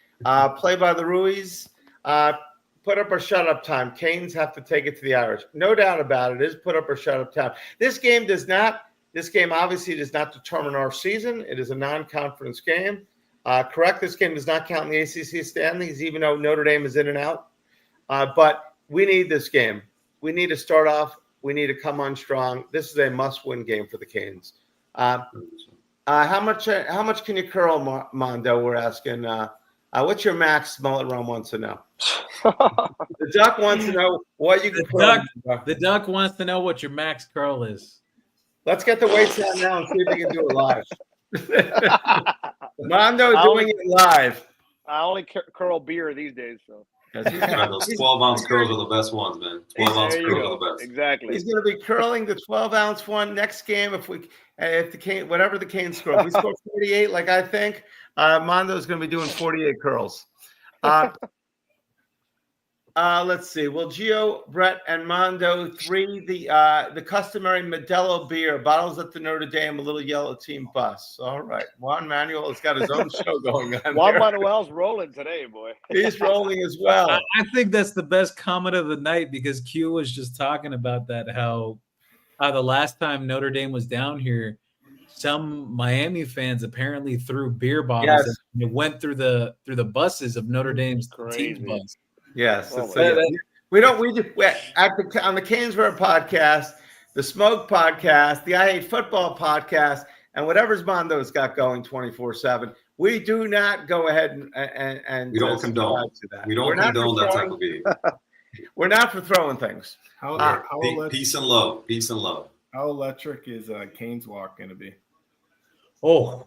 Play by the Ruiz. Put up or shut up time. Canes have to take it to the Irish. No doubt about it. It is put up or shut up time. This game obviously does not determine our season. It is a non-conference game. Correct. This game does not count in the ACC standings, even though Notre Dame is in and out. But we need this game. We need to start off. We need to come on strong. This is a must-win game for the Canes. How much can you curl, Mondo? We're asking. What's your max? Mullet Rum wants to know. The Duck wants to know what you can curl. The Duck wants to know what your max curl is. Let's get the weights down now and see if we can do it live. Mondo doing it live. I only curl beer these days, so. Those 12-ounce curls are the best ones, man. 12-ounce curls are the best. Exactly. He's going to be curling the 12-ounce one next game. If the Canes, whatever the Canes score, if we score 48, like I think, Mondo's going to be doing 48 curls. Let's see. Well, Gio, Brett, and Mondo, 3, the customary Modelo beer, bottles at the Notre Dame, a little yellow team bus. All right. Juan Manuel has got his own show going on. Juan Manuel's rolling today, boy. He's rolling as well. I think that's the best comment of the night, because Q was just talking about that, how the last time Notre Dame was down here, some Miami fans apparently threw beer bottles and it went through the buses of Notre Dame's team bus. Yes, on the CanesWear podcast, the Smoke podcast, the I Hate Football podcast, and whatever's Mondo's got going 24/7. We do not go ahead and we don't condone that. We don't condone that type of behavior. We're not for throwing things. Peace and love. Peace and love. How electric is Canes Walk going to be? Oh.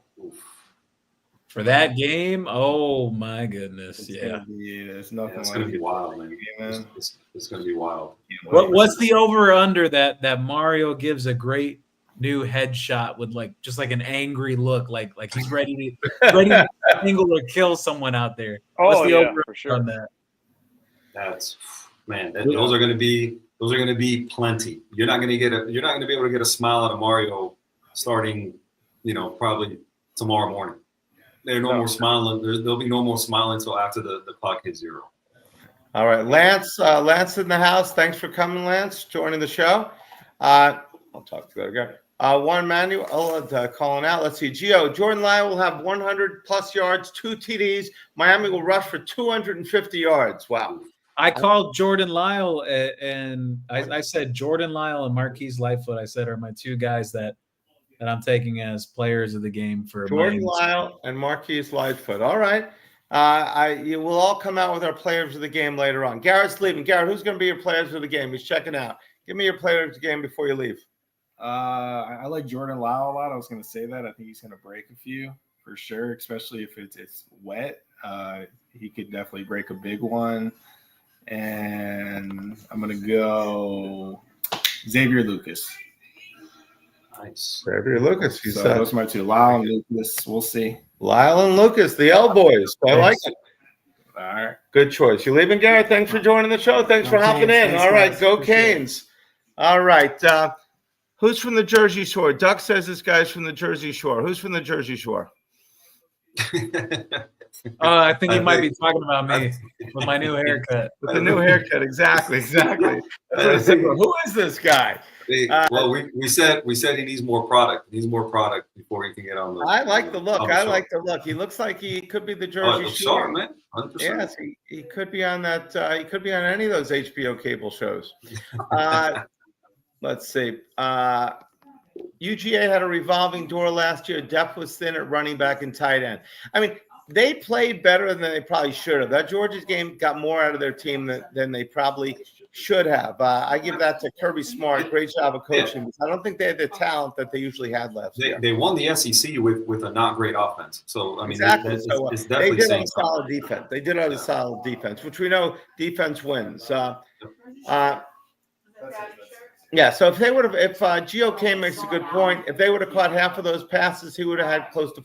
For that game, oh my goodness, It's nothing. It's going to be wild, man. It's going to be wild. What's the over under that Mario gives a great new headshot with just like an angry look, like he's ready to angle or kill someone out there? What's the over for sure on that? Those are going to be plenty. You're not going to be able to get a smile out of Mario starting, probably tomorrow morning. There's no more smiling. There'll be no more smiling until after the clock hits 0. All right, Lance in the house. Thanks for coming, Lance, joining the show. I'll talk to that again. Juan Manuel calling out. Let's see. Gio, Jordan Lyle will have 100+ yards, 2 TDs. Miami will rush for 250 yards. Wow. I called Jordan Lyle, and I said Jordan Lyle and Marquise Lightfoot, I said, are my 2 guys that I'm taking as players of the game for Jordan Lyle and Marquise Lightfoot. All right. You will all come out with our players of the game later on. Garrett's leaving. Garrett, who's going to be your players of the game? He's checking out. Give me your players of the game before you leave. I like Jordan Lyle a lot. I was going to say that. I think he's going to break a few for sure, especially if it's wet. He could definitely break a big one. And I'm going to go Xavier Lucas. Nice. Xavier Lucas. So those are my 2. Lyle and Lucas. We'll see. Lyle and Lucas, the L boys. I like it. All right. Good choice. You leaving, Garrett? Thanks for joining the show. Thanks for hopping in. All right. Go Canes. All right. Who's from the Jersey Shore? Duck says this guy's from the Jersey Shore. Who's from the Jersey Shore? I think he might be talking about me with my new haircut. With the new haircut. Exactly. That's what I said. Who is this guy? Well, we said he needs more product. He needs more product before he can get on the. I like the look. I show. like the look. He looks like he could be the Oh, it Jersey looks Shore. sharp, man. 100%. Yes, he could be on that. He could be on any of those HBO cable shows. Let's see. UGA had a revolving door last year. Depth was thin at running back and tight end. I mean, they played better than they probably should have. That Georgia's game got more out of their team than they probably should have. I give that to Kirby Smart. Great job of coaching. I don't think they had the talent that they usually had last year. They won the SEC with a not great offense. So, I mean, exactly. it's They definitely did have a solid defense. They did have a solid defense, which we know defense wins. Yeah, so if Gio Kane makes a good point, if they would have caught half of those passes, he would have had close to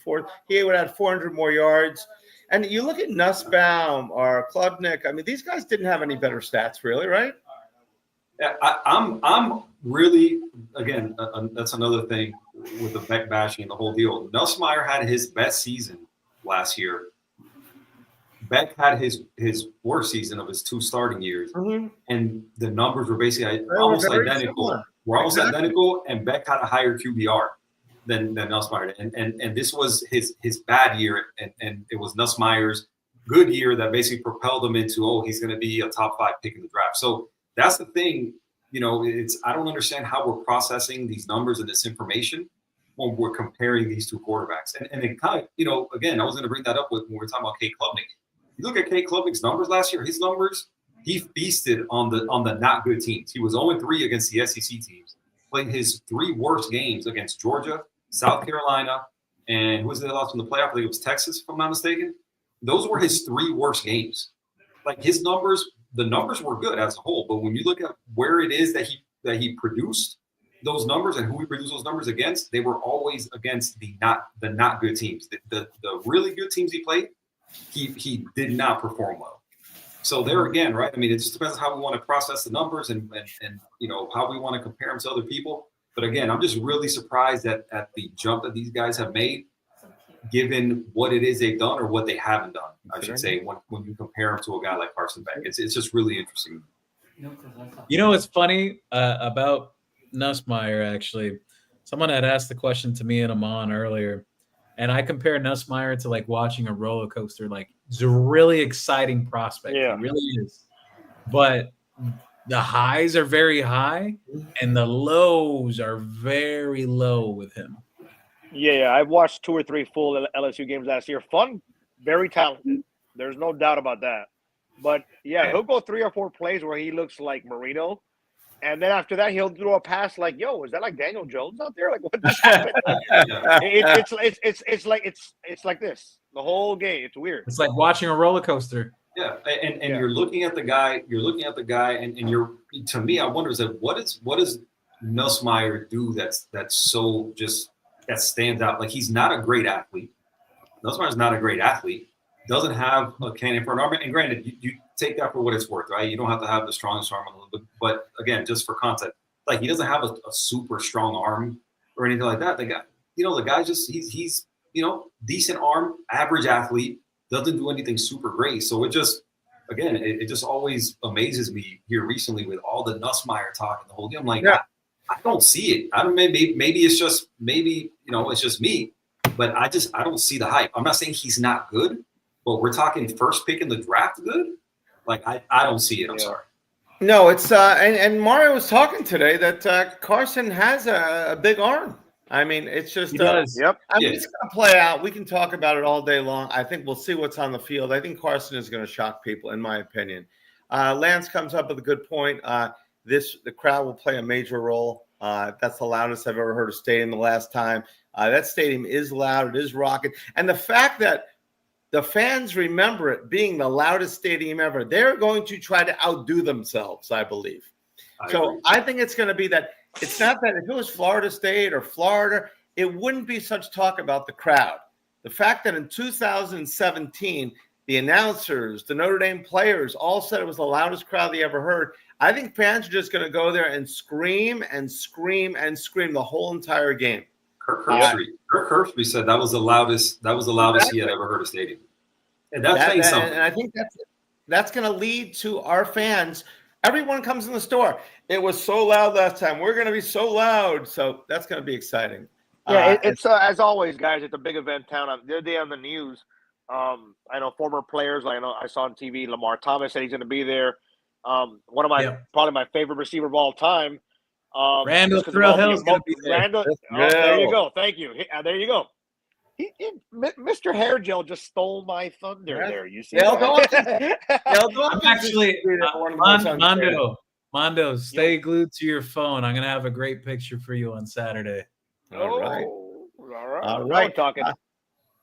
he would have had 400 more yards. And you look at Nussbaum or Klubnik, I mean, these guys didn't have any better stats, really, right? Yeah, I'm really, again, that's another thing with the Beck bashing and the whole deal. Nussmeier had his best season last year. Beck had his worst season of his 2 starting years, and the numbers were basically almost identical. Identical, and Beck had a higher QBR than Nussmeier, and this was his bad year, and it was Nussmeier's good year that basically propelled him into he's going to be a top 5 pick in the draft. So that's the thing, I don't understand how we're processing these numbers and this information when we're comparing these 2 quarterbacks, and it kind of again I was going to bring that up when we were talking about Cade Klubnik. You look at Cade Klubnik's numbers last year. His numbers, he feasted on the not good teams. He was 0-3 against the SEC teams. Played his 3 worst games against Georgia, South Carolina, and who was the last in the playoff? I think it was Texas, if I'm not mistaken. Those were his 3 worst games. Like his numbers, the numbers were good as a whole, but when you look at where it is that he produced those numbers and who he produced those numbers against, they were always against the not good teams. The really good teams he played, he did not perform well. So there again, right? I mean, it just depends on how we want to process the numbers and how we want to compare them to other people. But again, I'm just really surprised at the jump that these guys have made, given what it is they've done or what they haven't done, I should say, when you compare them to a guy like Carson Beck. It's just really interesting. What's funny about Nussmeier, actually? Someone had asked the question to me and Amon earlier. And I compare Nussmeier to like watching a roller coaster. Like, it's a really exciting prospect. Yeah. It really is. But the highs are very high and the lows are very low with him. Yeah. I've watched 2 or 3 full LSU games last year. Fun, very talented. There's no doubt about that. But yeah, he'll go 3 or 4 plays where he looks like Marino. And then after that, he'll throw a pass like, "Yo, is that like Daniel Jones out there? Like, what just happened?" It's like this the whole game. It's weird. It's like watching a roller coaster. Yeah, and you're looking at the guy. And you're, to me, I wonder, is that what does Nussmeier do that's so just that stands out? Like, he's not a great athlete. Nussmeier's not a great athlete. Doesn't have a cannon for an arm. And granted, you take that for what it's worth, right? You don't have to have the strongest arm, but again, just for context, like he doesn't have a super strong arm or anything like that. The guy just he's decent arm, average athlete, doesn't do anything super great. So it just always amazes me here recently with all the Nussmeier talk and the whole deal. I'm like, I don't see it. I don't maybe it's just it's just me, but I don't see the hype. I'm not saying he's not good. But we're talking first pick in the draft good? Like, I don't see it. I'm sorry. No, it's and Mario was talking today that Carson has a big arm. I mean, it's just he does. Yep. I mean, it's going to play out. We can talk about it all day long. I think we'll see what's on the field. I think Carson is going to shock people, in my opinion. Lance comes up with a good point. The crowd will play a major role. That's the loudest I've ever heard a stadium the last time. That stadium is loud. It is rocking. And the fact that the fans remember it being the loudest stadium ever, they're going to try to outdo themselves, I believe. I think it's going to be that. It's not that if it was Florida State or Florida, it wouldn't be such talk about the crowd. The fact that in 2017, the announcers, the Notre Dame players all said it was the loudest crowd they ever heard. I think fans are just going to go there and scream and scream and scream the whole entire game. Kirk Herbstreit said that was the loudest he had ever heard a stadium. And that's saying something. And I think that's going to lead to our fans Everyone comes in the store. It was so loud last time. We're going to be so loud. So that's going to be exciting. Yeah, it's as always, guys. It's a big event town. The other day on the news, I know former players. Like I saw on TV, Lamar Thomas said he's going to be there. One of my probably my favorite receiver of all time. Randall Thrill Hill's going to be there. Randall, there you go. Thank you. There you go. Mr. Hair Gel just stole my thunder there. You see? I'm actually Mondo, stay glued to your phone. I'm going to have a great picture for you on Saturday. All right. All right. Talking.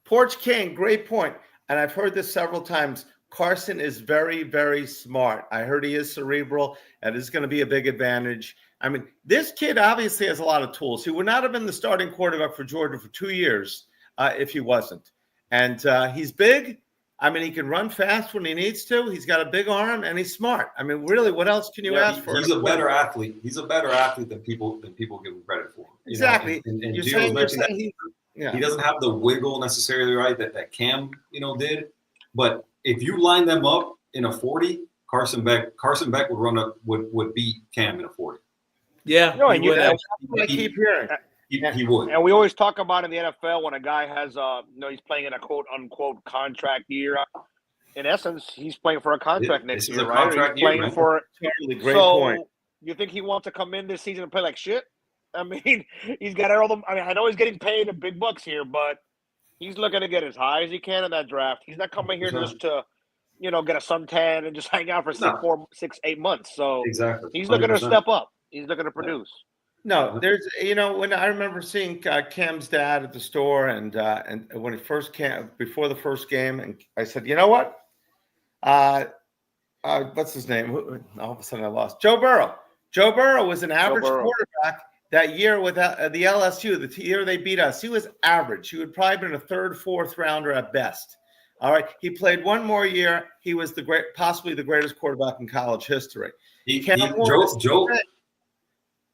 Porch King, great point. And I've heard this several times. Carson is very, very smart. I heard he is cerebral, and this is going to be a big advantage. I mean, this kid obviously has a lot of tools. He would not have been the starting quarterback for Georgia for 2 years if he wasn't. And he's big. I mean, he can run fast when he needs to. He's got a big arm, and he's smart. I mean, really, what else can you ask for? He's a better athlete. He's a better athlete than people give him credit for. Exactly. And Gio mentioned that he doesn't have the wiggle necessarily, right, that Cam, did. But if you line them up in a 40, Carson Beck would beat Cam in a 40. Yeah, I keep hearing. He would. And we always talk about in the NFL when a guy has, he's playing in a quote unquote contract year. In essence, he's playing for a contract next year, right? He's playing for totally great point. You think he wants to come in this season and play like shit? I mean, he's got all the. I mean, I know he's getting paid the big bucks here, but he's looking to get as high as he can in that draft. He's not coming here just to, get a suntan and just hang out for 6, 8 months. So he's looking 100%. To step up. He's looking to produce. No, there's, when I remember seeing Cam's dad at the store and when he first came before the first game, and I said, you know what? What's his name? All of a sudden I lost. Joe Burrow. Joe Burrow was an average quarterback that year with the LSU, the year they beat us. He was average. He would probably been a third, fourth rounder at best. All right. He played one more year. He was possibly the greatest quarterback in college history. Joe.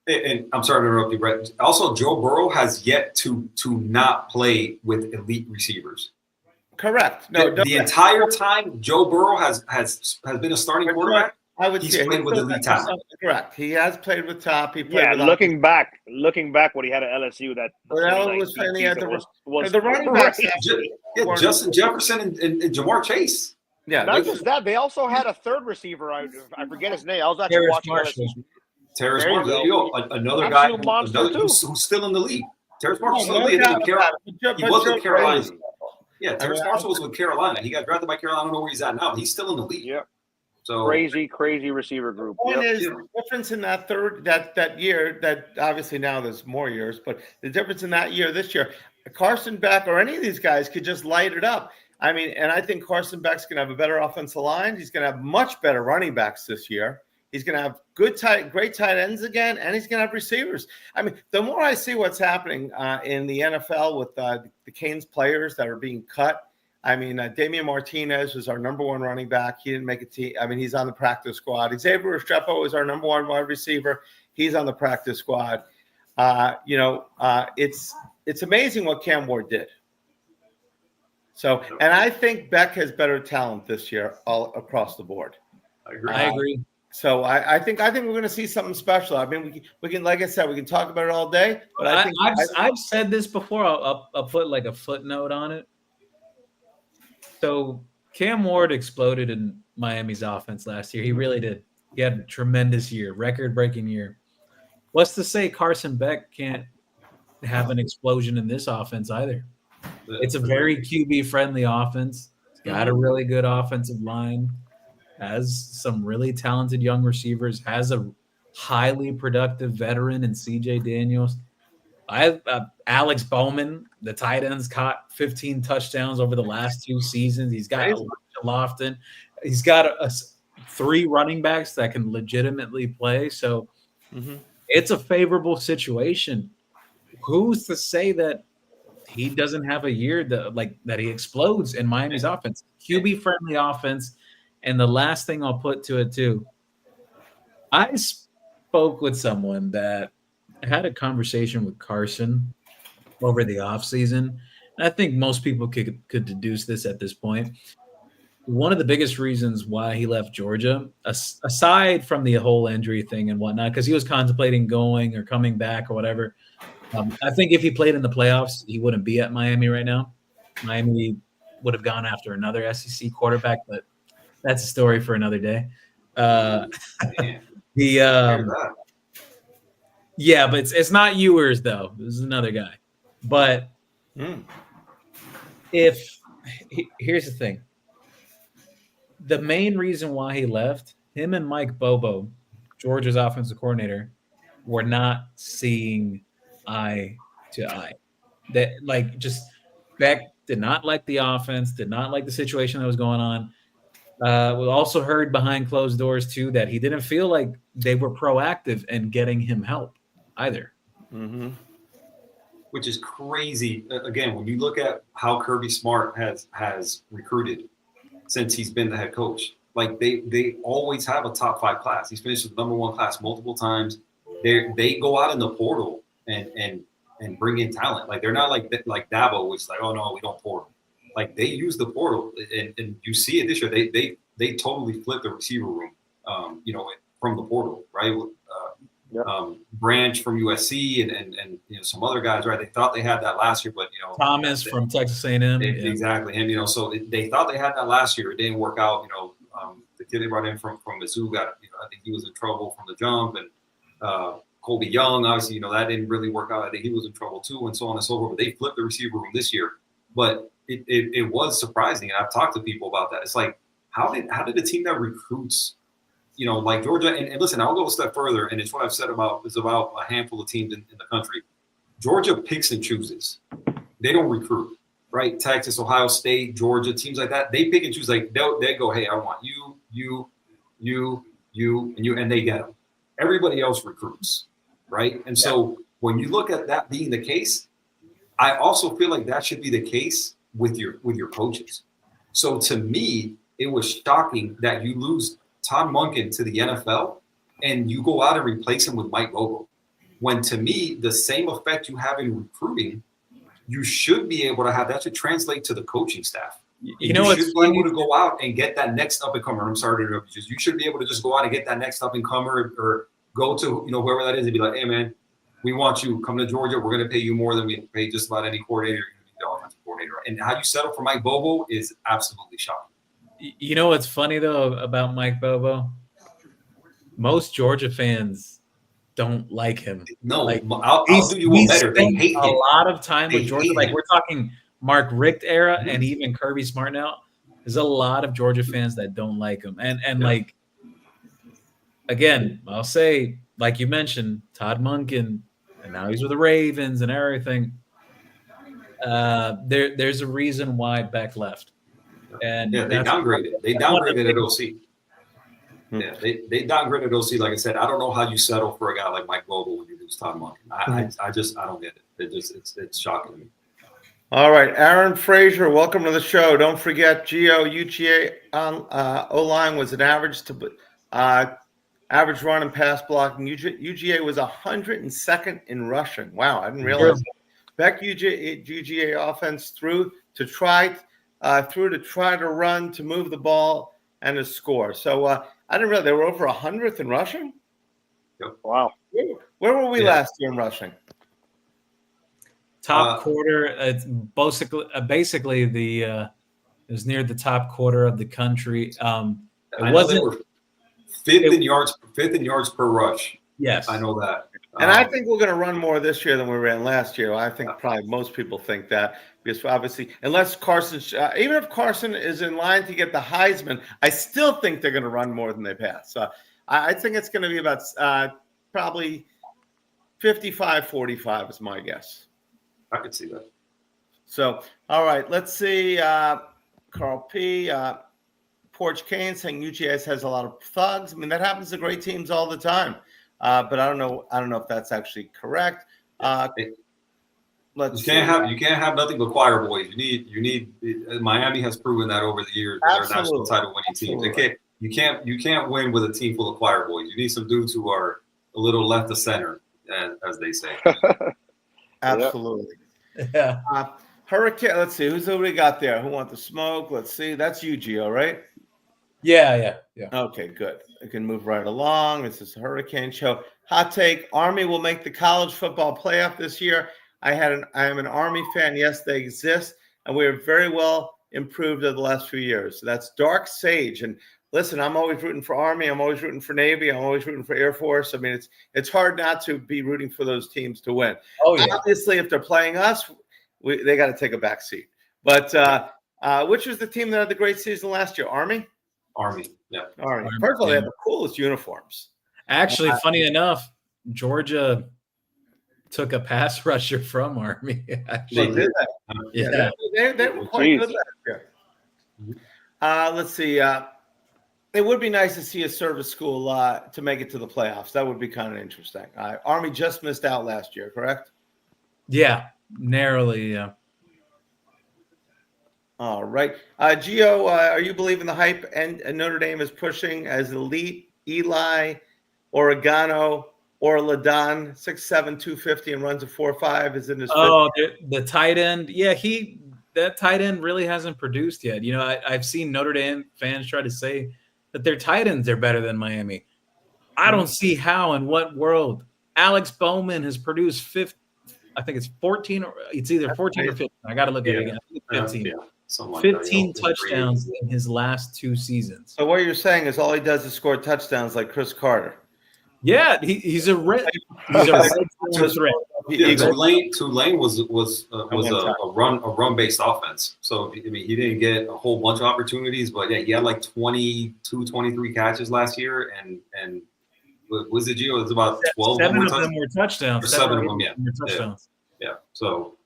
And I'm sorry to interrupt you, Brett. Also, Joe Burrow has yet to not play with elite receivers. Correct. The entire time Joe Burrow has been a starting quarterback, I would he's played with elite talent. Correct. He has played with top. He played with looking back what he had at LSU, that was playing. He had the running backs. Justin Jefferson and Jamar Chase. Yeah. Not just that, they also had a third receiver. I forget his name. I was actually watching LSU. Terrace Marshall, another guy who's still in the league. Terrace Marshall he was with Carolina. Yeah, Terrace Marshall was with Carolina. He got drafted by Carolina. I don't know where he's at now. He's still in the league. Yeah. So crazy receiver group. The point is the difference in that that year, that obviously now there's more years, but the difference in that year, this year, Carson Beck or any of these guys could just light it up. I mean, and I think Carson Beck's going to have a better offensive line. He's going to have much better running backs this year. He's going to have great tight ends again, and he's going to have receivers. I mean, the more I see what's happening in the NFL with the Canes players that are being cut, I mean, Damian Martinez was our number one running back. He didn't make a team. I mean, he's on the practice squad. Xavier Restrepo is our number one wide receiver. He's on the practice squad. It's amazing what Cam Ward did. So, and I think Beck has better talent this year all across the board. I agree. So I think we're going to see something special. I mean, we can, like I said, we can talk about it all day. But I've said this before. I'll put like a footnote on it. So Cam Ward exploded in Miami's offense last year. He really did. He had a tremendous year, record-breaking year. What's to say Carson Beck can't have an explosion in this offense either? It's a very QB-friendly offense. It's got a really good offensive line. Has some really talented young receivers, has a highly productive veteran in CJ Daniels. Alex Bowman, the tight ends, caught 15 touchdowns over the last 2 seasons. He's got Lofton. He's got 3 running backs that can legitimately play. So it's a favorable situation. Who's to say that he doesn't have a year that he explodes in Miami's offense? QB-friendly offense. And the last thing I'll put to it too, I spoke with someone that had a conversation with Carson over the offseason. I think most people could deduce this at this point. one of the biggest reasons why he left Georgia, aside from the whole injury thing and whatnot, because he was contemplating going or coming back or whatever. I think if he played in the playoffs, he wouldn't be at Miami right now. Miami would have gone after another SEC quarterback, but that's a story for another day. Yeah, but it's not Ewers though. This is another guy. But here's the thing. The main reason why he left, him and Mike Bobo, Georgia's offensive coordinator, were not seeing eye to eye. That just Beck did not like the offense, did not like the situation that was going on. We also heard behind closed doors too that he didn't feel like they were proactive in getting him help either. Mm-hmm. Which is crazy. Again, when you look at how Kirby Smart has recruited since he's been the head coach, like they always have a top 5 class. He's finished with number 1 class multiple times. They go out in the portal and bring in talent. Like they're not like Dabo, which is like, oh no, we don't portal. Like they use the portal, and you see it this year. They totally flipped the receiver room, from the portal, right? Branch from USC and some other guys, right? They thought they had that last year, but Thomas from Texas A&M, exactly him. So they thought they had that last year. It didn't work out. The kid they brought in from Mizzou got, I think he was in trouble from the jump, and Colby Young, obviously, that didn't really work out. I think he was in trouble too, and so on and so forth. But they flipped the receiver room this year, but it was surprising, and I've talked to people about that. It's like, how did a team that recruits, like Georgia, and listen, I'll go a step further, and it's what I've said about a handful of teams in the country. Georgia picks and chooses. They don't recruit, right? Texas, Ohio State, Georgia, teams like that, they pick and choose. Like they go, hey, I want you, and they get them. Everybody else recruits, right? And so when you look at that being the case, I also feel like that should be the case with your coaches. So to me, it was shocking that you lose Todd Monken to the NFL and you go out and replace him with Mike Bobo. When to me, the same effect you have in recruiting, you should be able to have that to translate to the coaching staff. You should be able to go out and get that next up and comer. I'm sorry to interrupt you. You should be able to just go out and get that next up and comer, or go to whoever that is and be like, hey man, we want you, come to Georgia. We're going to pay you more than we pay just about any coordinator. You're going to be the offensive coordinator. And how you settle for Mike Bobo is absolutely shocking. You know what's funny though about Mike Bobo? Most Georgia fans don't like him. No, like, I'll do you one better. They hate a him. lot of time They with Georgia. hate Like him. we're talking Mark Richt era, and even Kirby Smart now. There's a lot of Georgia fans that don't like him, and like again, I'll say, like you mentioned, Todd Monken, and now he's with the Ravens and everything. There's a reason why Beck left. And they downgraded. They downgraded at OC. Yeah, they downgraded OC. Like I said, I don't know how you settle for a guy like Mike Bobo when you lose Todd Monken. I don't get it. It's shocking to me. All right, Aaron Frazier, welcome to the show. Don't forget, UGA O-line was an average run and pass blocking. UGA was 102nd in rushing. Wow, I didn't realize that. Beck UGA offense threw to try to run, to move the ball, and to score. So I didn't realize they were over 100th in rushing. Yep. Wow. Where were we last year in rushing? Top quarter. It's basically the it was near the top quarter of the country. It wasn't fifth in yards per rush. Yes, I know that. And I think we're going to run more this year than we ran last year. I think probably most people think that, because obviously, unless Carson, even if Carson is in line to get the Heisman, I still think they're going to run more than they pass. So I think it's going to be about probably 55-45 is my guess. I could see that. So, all right, let's see. Carl P. Porch Kane saying UGS has a lot of thugs. I mean, that happens to great teams all the time. But I don't know if that's actually correct. You can't have nothing but choir boys. You need Miami has proven that over the years. They're national title winning teams. You can't win with a team full of choir boys. You need some dudes who are a little left of center, as they say. Absolutely. Yeah. Hurricane. Let's see who we got there. Who want the smoke? Let's see. That's you, Gio, right? Yeah. Okay, good. I can move right along. This is a Hurricane show. Hot take: Army will make the college football playoff this year. I am an Army fan. Yes, they exist, and we are very well improved over the last few years. So that's Dark Sage. And listen, I'm always rooting for Army. I'm always rooting for Navy. I'm always rooting for Air Force. I mean, it's hard not to be rooting for those teams to win. Oh yeah. Obviously, if they're playing us, they got to take a back seat. But which was the team that had the great season last year? Army. Army, yeah. Army. First of all, they have the coolest uniforms. Actually, funny enough, Georgia took a pass rusher from Army. They did that. Yeah. They were quite good last year. Let's see. It would be nice to see a service school to make it to the playoffs. That would be kind of interesting. Army just missed out last year, correct? Yeah, narrowly. Yeah. All right. Gio, are you believing the hype and Notre Dame is pushing as elite Eli, Oregano, or Ladon, 6'7", 250, and runs a 4.5? Is in his the tight end. Yeah, that tight end really hasn't produced yet. You know, I've seen Notre Dame fans try to say that their tight ends are better than Miami. I don't see how, in what world. Alex Bowman has produced 14, or it's either 14 or 15. I got to look at it again. 15. 15 touchdowns in his last 2 seasons. So what you're saying is all he does is score touchdowns like Chris Carter. Yeah, he's a threat. Tulane was a run based offense. So I mean, he didn't get a whole bunch of opportunities, but yeah, he had like 22, 23 catches last year, and was it Gio? It was about 12. 7 of them were touchdowns. 7 of them, yeah. Touchdowns. Yeah. So.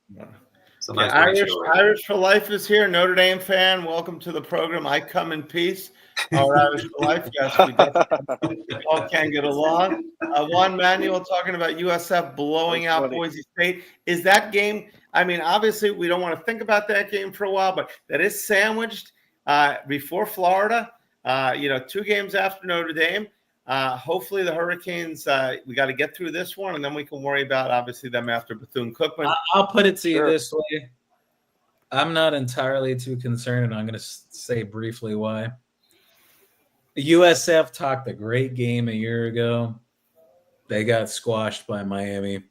Nice Irish for Life is here. Notre Dame fan, welcome to the program. I come in peace. Our Irish for Life, yes, we all can get along. Juan Manuel talking about USF blowing out Boise State. Is that game? I mean, obviously, we don't want to think about that game for a while, but that is sandwiched before Florida. 2 games after Notre Dame. Hopefully the Hurricanes, we got to get through this one, and then we can worry about, obviously, them after Bethune-Cookman. I'll put it to you this way. I'm not entirely too concerned, and I'm going to say briefly why. USF talked a great game a year ago. They got squashed by Miami.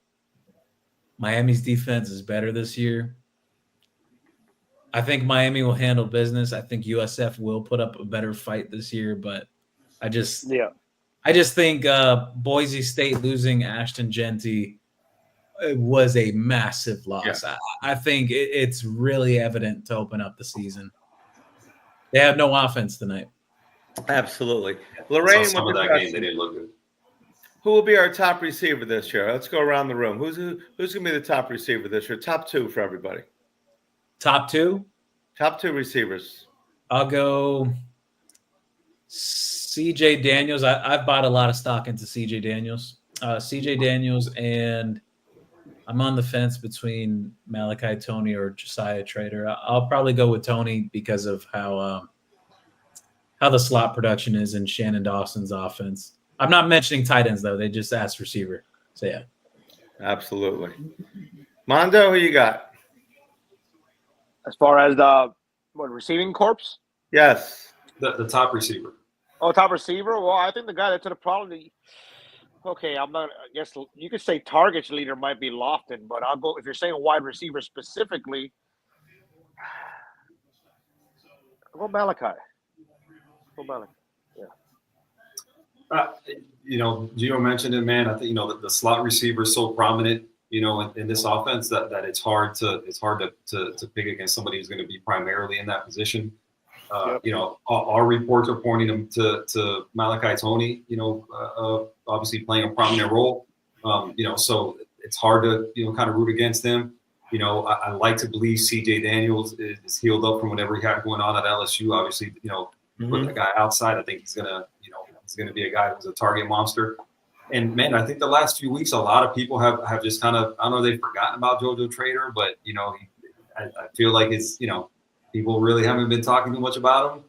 Miami's defense is better this year. I think Miami will handle business. I think USF will put up a better fight this year, but I just think Boise State losing Ashton Genty was a massive loss. Yeah. I think it's really evident to open up the season. They have no offense tonight. Absolutely. Lorraine, some of that game, they didn't look good. Who will be our top receiver this year? Let's go around the room. Who's going to be the top receiver this year? Top 2 for everybody. Top 2? Top 2 receivers. I'll go CJ Daniels. I've bought a lot of stock into CJ Daniels. CJ Daniels, and I'm on the fence between Malachi Tony or Josiah Trader. I'll probably go with Tony because of how the slot production is in Shannon Dawson's offense. I'm not mentioning tight ends, though. They just asked receiver. So, yeah. Absolutely. Mondo, who you got? As far as the receiving corps? Yes. The top receiver. Oh, top receiver? Well, I think the guy that's in a problem. I'm not. I guess you could say targets leader might be Lofton, but I'll go if you're saying wide receiver specifically. I'll go Malachi. Yeah. Gio mentioned it, man. I think the slot receiver is so prominent, in this offense that it's hard to pick against somebody who's going to be primarily in that position. Our reports are pointing them to Malachi Tony, obviously playing a prominent role. So it's hard to, kind of root against him. I like to believe CJ Daniels is healed up from whatever he had going on at LSU. Obviously, put the guy outside. I think he's gonna be a guy who's a target monster. And man, I think the last few weeks, a lot of people have just kind of, I don't know, they've forgotten about JoJo Trader, but I feel like it's, people really haven't been talking too much about him.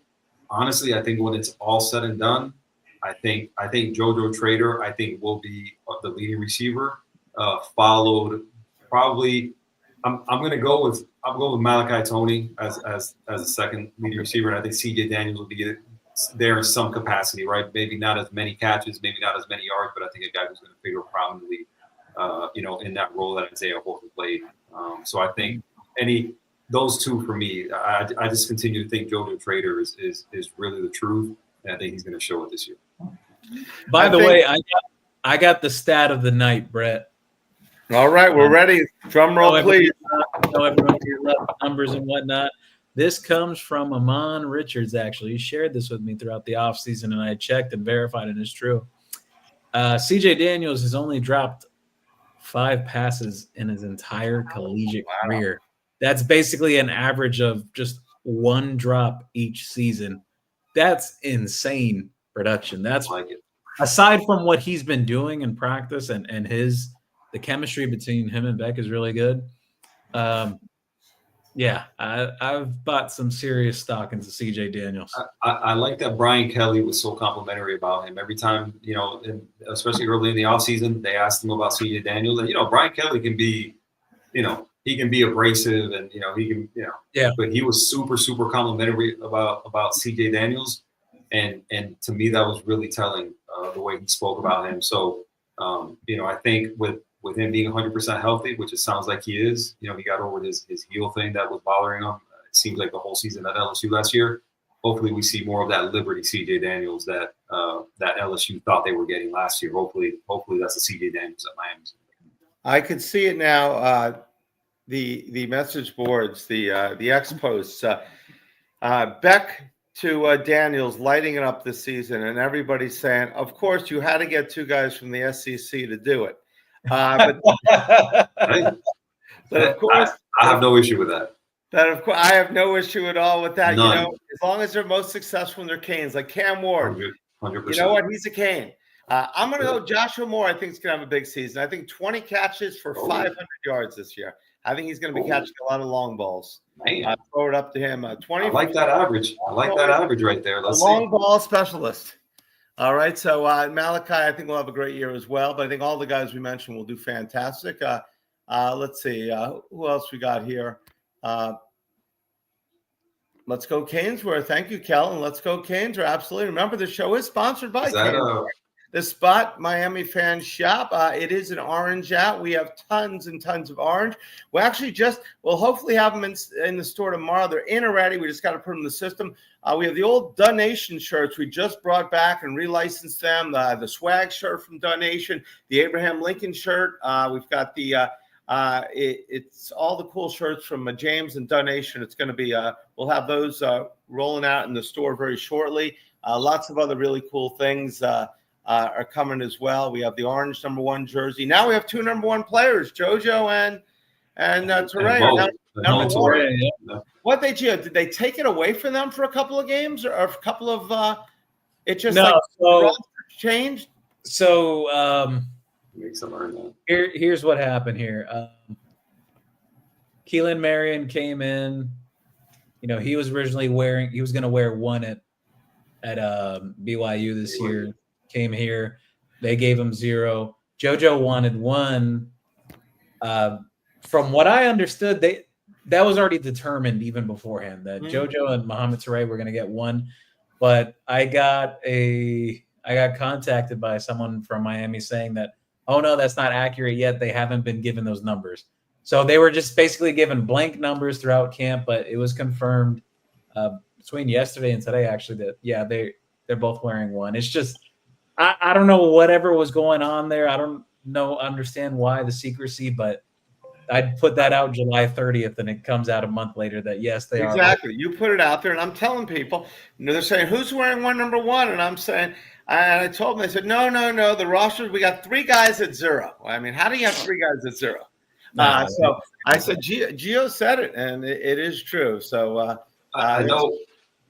Honestly, I think when it's all said and done, I think JoJo Trader, will be the leading receiver, followed probably. I'm going to go with I'm going with Malachi Tony as a second leading receiver, and I think C.J. Daniels will be there in some capacity, right? Maybe not as many catches, maybe not as many yards, but I think a guy who's going to figure prominently, in that role that Isaiah Horton played. So I think those two for me. I just continue to think JoJo Trader is really the truth, and I think he's going to show it this year. By the way, I got the stat of the night, Brett. All right, we're ready. Drum roll, please. Know everyone here left numbers and whatnot. This comes from Amon Richards, actually. He shared this with me throughout the offseason, and I checked and verified it is true. C.J. Daniels has only dropped 5 passes in his entire collegiate career. That's basically an average of just 1 drop each season. That's insane production. That's like it. Aside from what he's been doing in practice and the chemistry between him and Beck is really good. I've bought some serious stock into CJ Daniels. I like that Brian Kelly was so complimentary about him. Every time, especially early in the offseason, they asked him about CJ Daniels. And, Brian Kelly can be, he can be abrasive and, he can, but he was super, super complimentary about CJ Daniels. And to me, that was really telling the way he spoke about him. So, I think with him being 100% healthy, which it sounds like he is, he got over his heel thing that was bothering him. It seems like the whole season at LSU last year. Hopefully we see more of that Liberty CJ Daniels that LSU thought they were getting last year. Hopefully that's the CJ Daniels at Miami. I could see it now. The message boards, the X posts, Beck to Daniels lighting it up this season, and everybody's saying, of course, you had to get 2 guys from the SEC to do it. But of course, I have no issue with that. Of course, I have no issue at all with that. None. As long as they're most successful in their Canes, like Cam Ward. 100%. You know what? He's a Cane. I'm going to go Joshua Moore. I think he's going to have a big season. I think 20 catches for 500 yards this year. I think he's going to be catching a lot of long balls. Throw it up to him. 20. I like that average. I like that average right there. Let's long ball specialist. All right. So Malachi, I think will have a great year as well. But I think all the guys we mentioned will do fantastic. Let's see. Who else we got here? Let's go CanesWear. Thank you, Kellen. Let's go CanesWear. Absolutely. Remember, the show is sponsored by CanesWear. The Spot Miami Fan Shop. It is an orange out. We have tons and tons of orange. We'll hopefully have them in the store tomorrow. They're in already. We just got to put them in the system. We have the old Donation shirts. We just brought back and relicensed them. The swag shirt from Donation, the Abraham Lincoln shirt. We've got it's all the cool shirts from James and Donation. It's going to be, we'll have those rolling out in the store very shortly. Lots of other really cool things are coming as well. We have the orange #1 jersey. Now we have 2 #1 players, JoJo and Torre. What did they take it away from them for a couple of games or a couple of? It just changed. So makes them earn that. Here's what happened here. Keelan Marion came in. He was originally he was going to wear 1 at BYU this year. Came here, they gave him 0. JoJo wanted 1. From what I understood, that was already determined even beforehand that JoJo and Mohamed Toure were going to get 1. But I got contacted by someone from Miami saying that, oh no, that's not accurate yet. They haven't been given those numbers. So they were just basically given blank numbers throughout camp, but it was confirmed between yesterday and today actually that they're both wearing 1. It's just I don't know whatever was going on there. I don't understand why the secrecy, but I'd put that out July 30th, and it comes out a month later that yes, they are. Exactly. You put it out there, and I'm telling people, they're saying who's wearing 1 #1, and I'm saying, and I told them, I said, no, the roster, we got 3 guys at 0. I mean, how do you have 3 guys at 0? So I said, Gio said it, and it is true. So I know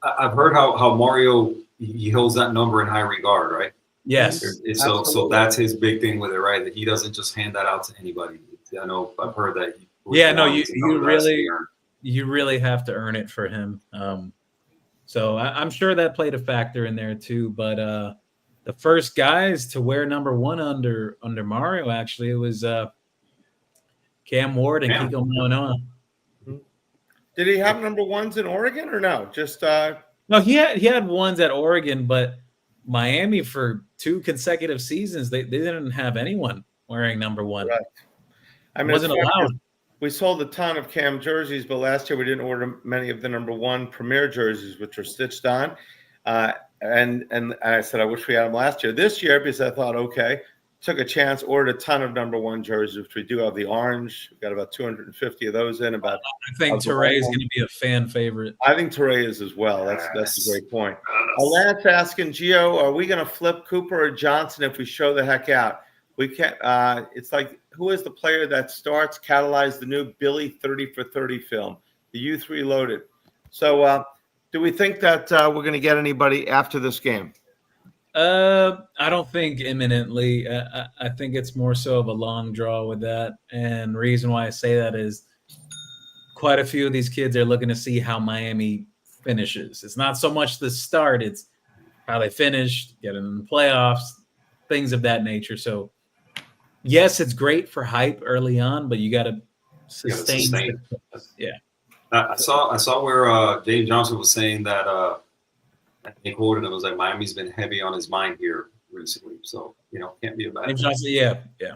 I've heard how Mario he holds that number in high regard, right? Yes. So that's his big thing with it, right? That he doesn't just hand that out to anybody. I know I've heard that. You really have to earn it for him. So I'm sure that played a factor in there too. But the first guys to wear #1 under Mario, actually, it was Cam Ward and Kiko Manoa. Did he have number ones in Oregon or no? Just No, he had ones at Oregon, but Miami for 2 consecutive seasons, they didn't have anyone wearing number 1. Right. I mean, It wasn't allowed. We sold a ton of Cam jerseys, but last year we didn't order many of the number 1 Premier jerseys, which are stitched on. And I said, I wish we had them last year. This year, because I thought, okay, took a chance, ordered a ton of number 1 jerseys, which we do have the orange. We've got about 250 of those in. I think Teray is going to be a fan favorite. I think Teray is as well. That's a great point. Lance asking, Gio, are we going to flip Cooper or Johnson if we show the heck out? We can't. It's like, who is the player that starts, catalyzed the new Billy 30 for 30 film, the Youth Reloaded? So do we think that we're going to get anybody after this game? I don't think imminently. I think it's more so of a long draw with that. And the reason why I say that is quite a few of these kids are looking to see how Miami finishes. It's not so much the start, it's how they finish, getting in the playoffs, things of that nature. So yes, it's great for hype early on, but you got to sustain. Yeah. I saw where James Johnson was saying that he quoted him. It was like, Miami's been heavy on his mind here recently, so can't be a bad. James Johnson, yeah.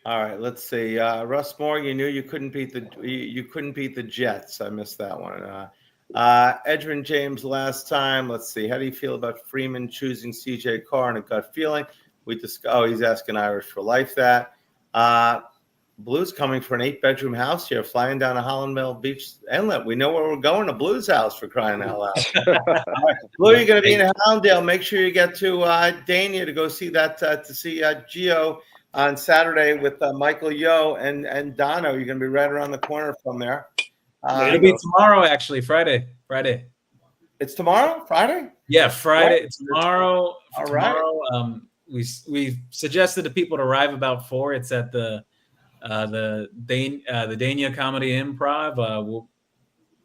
All right, let's see. Russ Moore, you knew you couldn't beat the Jets. I missed that one. Edgerrin James last time. Let's see. How do you feel about Freeman choosing CJ Carr in a gut feeling? He's asking Irish for life that. Blues coming for an 8-bedroom house here, flying down to Hollandale Beach Inlet. We know where we're going, a Blues house, for crying out loud. Right. Blue, you're going to be in Hollandale. Make sure you get to Dania to go see that, to see Gio on Saturday with Michael Yo and Dono. You're going to be right around the corner from there. It'll be tomorrow, actually, Friday. It's tomorrow? Friday? Yeah, Friday. Right. Tomorrow. All tomorrow, right. We suggested to people to arrive about 4. It's at the Dania Comedy Improv. We'll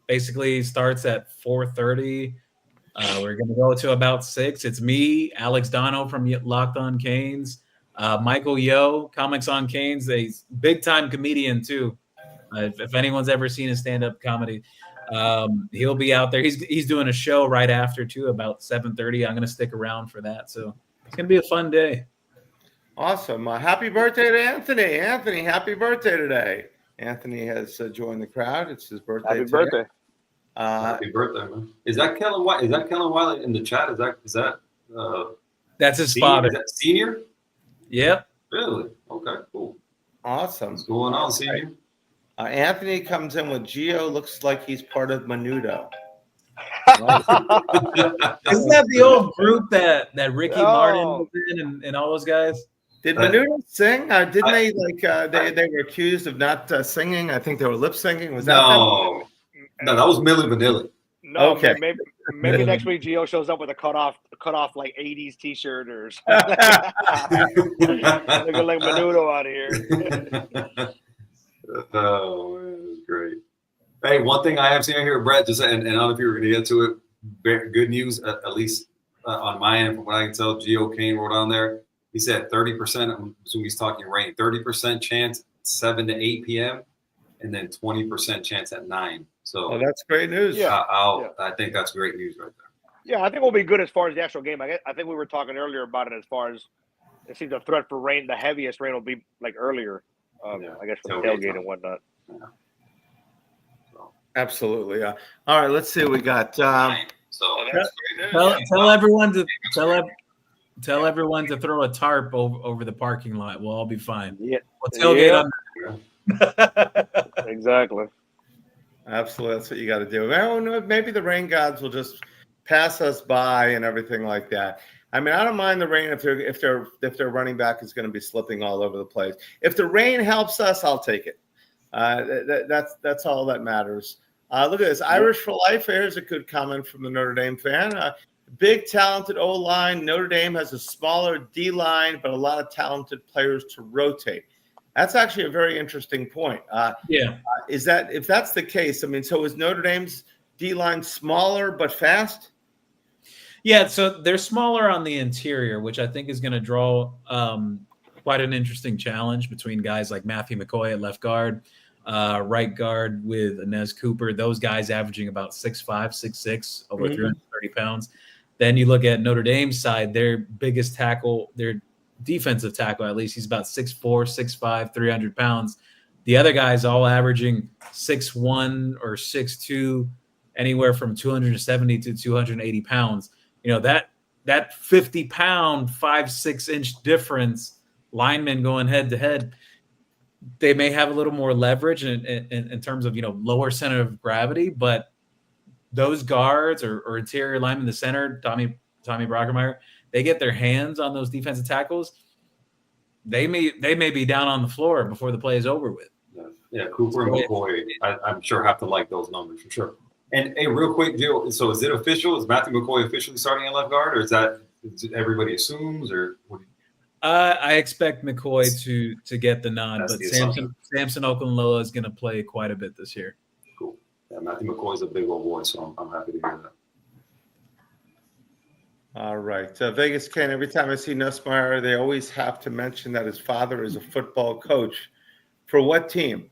basically starts at 4:30. We're going to go to about 6. It's me, Alex Dono from Locked On Canes, Michael Yo, Comics on Canes, a big-time comedian too. If anyone's ever seen his stand-up comedy, he'll be out there. He's doing a show right after too, about 7:30. I'm going to stick around for that, so it's going to be a fun day. Awesome. Happy birthday to Anthony. Anthony, happy birthday today. Anthony has joined the crowd. It's his birthday. Happy birthday. Happy birthday, man. Is that Kellen White? Is that Kellen Wiley in the chat? Is that that's his senior? father. Is that senior? Yep. Really? Okay, cool. Awesome. What's going on, senior? Anthony comes in with Gio. Looks like he's part of Menudo. Isn't that the old group that Ricky Martin was in and all those guys? Did Menudo sing? Didn't they they were accused of not singing? I think they were lip syncing. Was that No, that was Milli Vanilli. No, okay. Maybe next week Gio shows up with a cut off like 80s t-shirt or something. Looking like Menudo out of here. Oh, man, that's great. Hey, one thing I have seen here, Brett, just and I don't know if you were going to get to it. Good news, at least on my end, from what I can tell. Gio Kane wrote on there. He said 30%. I'm assuming he's talking rain. 30% chance 7 to 8 p.m. and then 20% chance at 9. So that's great news. Yeah. I think that's great news right there. Yeah, I think we'll be good as far as the actual game. I think we were talking earlier about it as far as it seems the threat for rain. The heaviest rain will be like earlier. I guess for the tailgate and whatnot. Yeah. So. Absolutely. All right, let's see what we got. So that's great news. Tell everyone to throw a tarp over the parking lot. We'll all be fine. Yeah. We'll tailgate on. Exactly. Absolutely, that's what you got to do. Well, no, maybe the rain gods will just pass us by and everything like that. I mean, I don't mind the rain if their running back is going to be slipping all over the place. If the rain helps us, I'll take it. That's all that matters. Look at this, Irish for life. Here's a good comment from the Notre Dame fan. Big talented O-line. Notre Dame has a smaller D-line, but a lot of talented players to rotate. That's actually a very interesting point. If that's the case, I mean, so is Notre Dame's D-line smaller but fast? Yeah, so they're smaller on the interior, which I think is going to draw quite an interesting challenge between guys like Matthew McCoy at left guard, right guard with Inez Cooper. Those guys averaging about 6'5", 6'6", over 330 pounds. Then you look at Notre Dame's side, their biggest tackle, their defensive tackle, at least, he's about 6'4", 6'5", 300 pounds. The other guys all averaging 6'1" or 6'2", anywhere from 270 to 280 pounds. You know, that 50-pound, 5-6-inch difference, linemen going head to head, they may have a little more leverage in terms of, you know, lower center of gravity, but those guards or interior linemen in the center, Tommy Brockermeyer, they get their hands on those defensive tackles, they may be down on the floor before the play is over with. Yeah, Cooper and McCoy, I'm sure have to like those numbers for sure. And hey, real quick, Jill, so is it official? Is Matthew McCoy officially starting at left guard, or is that everybody assumes, or what? I expect McCoy to get the nod, That's but the Samson Okunlola is going to play quite a bit this year. Cool. Yeah, Matthew McCoy is a big old boy, so I'm happy to hear that. All right. Vegas Ken, every time I see Nussmeier, they always have to mention that his father is a football coach. For what team?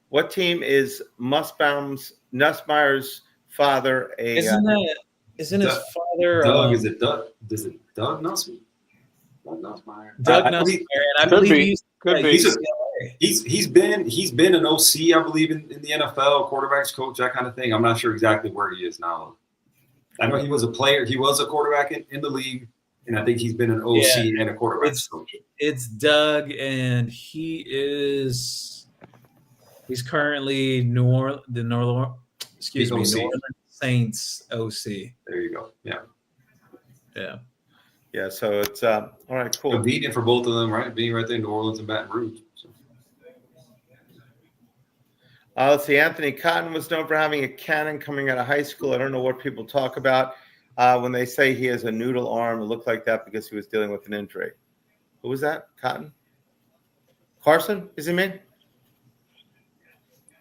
What team is Nussmeier's father a... Isn't his father... Doug, is it Doug? Is it Doug Nussmeier? Doug Nussmeier. Doug Nussmeier, and I believe he's been an OC, I believe, in the NFL, quarterbacks coach, that kind of thing. I'm not sure exactly where he is now. I know he was a player. He was a quarterback in the league, and I think he's been an OC and a quarterback coach. It's Doug, and he's currently New Orleans Saints OC. There you go. Yeah. So it's all right. Cool. Convenient for both of them, right? Being right there in New Orleans and Baton Rouge. So. Let's see. Anthony Cotton was known for having a cannon coming out of high school. I don't know what people talk about when they say he has a noodle arm. It looked like that because he was dealing with an injury. Who was that? Cotton? Carson? Is he mean?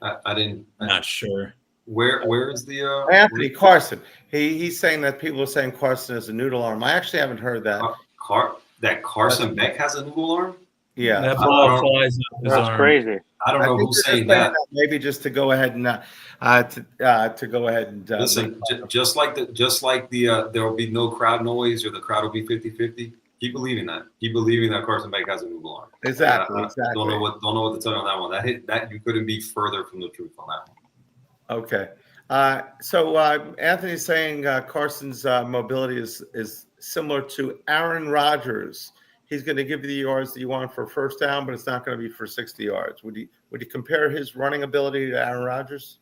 I didn't. I'm not sure. Where is the Anthony Carson? He's saying that people are saying Carson has a noodle arm. I actually haven't heard that. That Carson Beck has a noodle arm? Yeah, that ball flies up his That's arm. crazy. I don't know who's saying that. Maybe just to go ahead and listen. Just like there will be no crowd noise or the crowd will be 50-50. Keep believing that. Keep believing that Carson Beck has a noodle arm. Exactly. Don't know what to tell you on that one. That you couldn't be further from the truth on that one. Okay. So Anthony's saying Carson's mobility is similar to Aaron Rodgers. He's going to give you the yards that you want for a first down, but it's not going to be for 60 yards. Would you compare his running ability to Aaron Rodgers?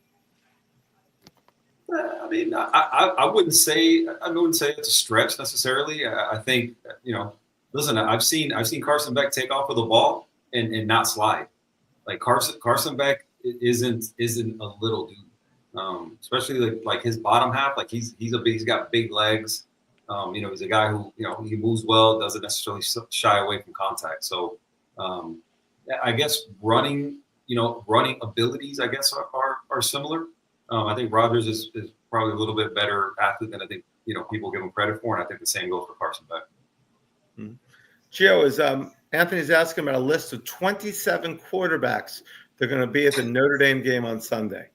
I mean, I wouldn't say it's a stretch necessarily. I think, listen, I've seen Carson Beck take off with the ball and not slide. Like Carson Beck isn't a little dude, especially like his bottom half. Like he's got big legs. He's a guy who he moves well, doesn't necessarily shy away from contact. So I guess running abilities, I guess are similar. I think Rodgers is probably a little bit better athlete than I think people give him credit for, and I think the same goes for Carson Beck. Mm-hmm. Gio, is Anthony's asking about a list of 27 quarterbacks they're going to be at the Notre Dame game on Sunday.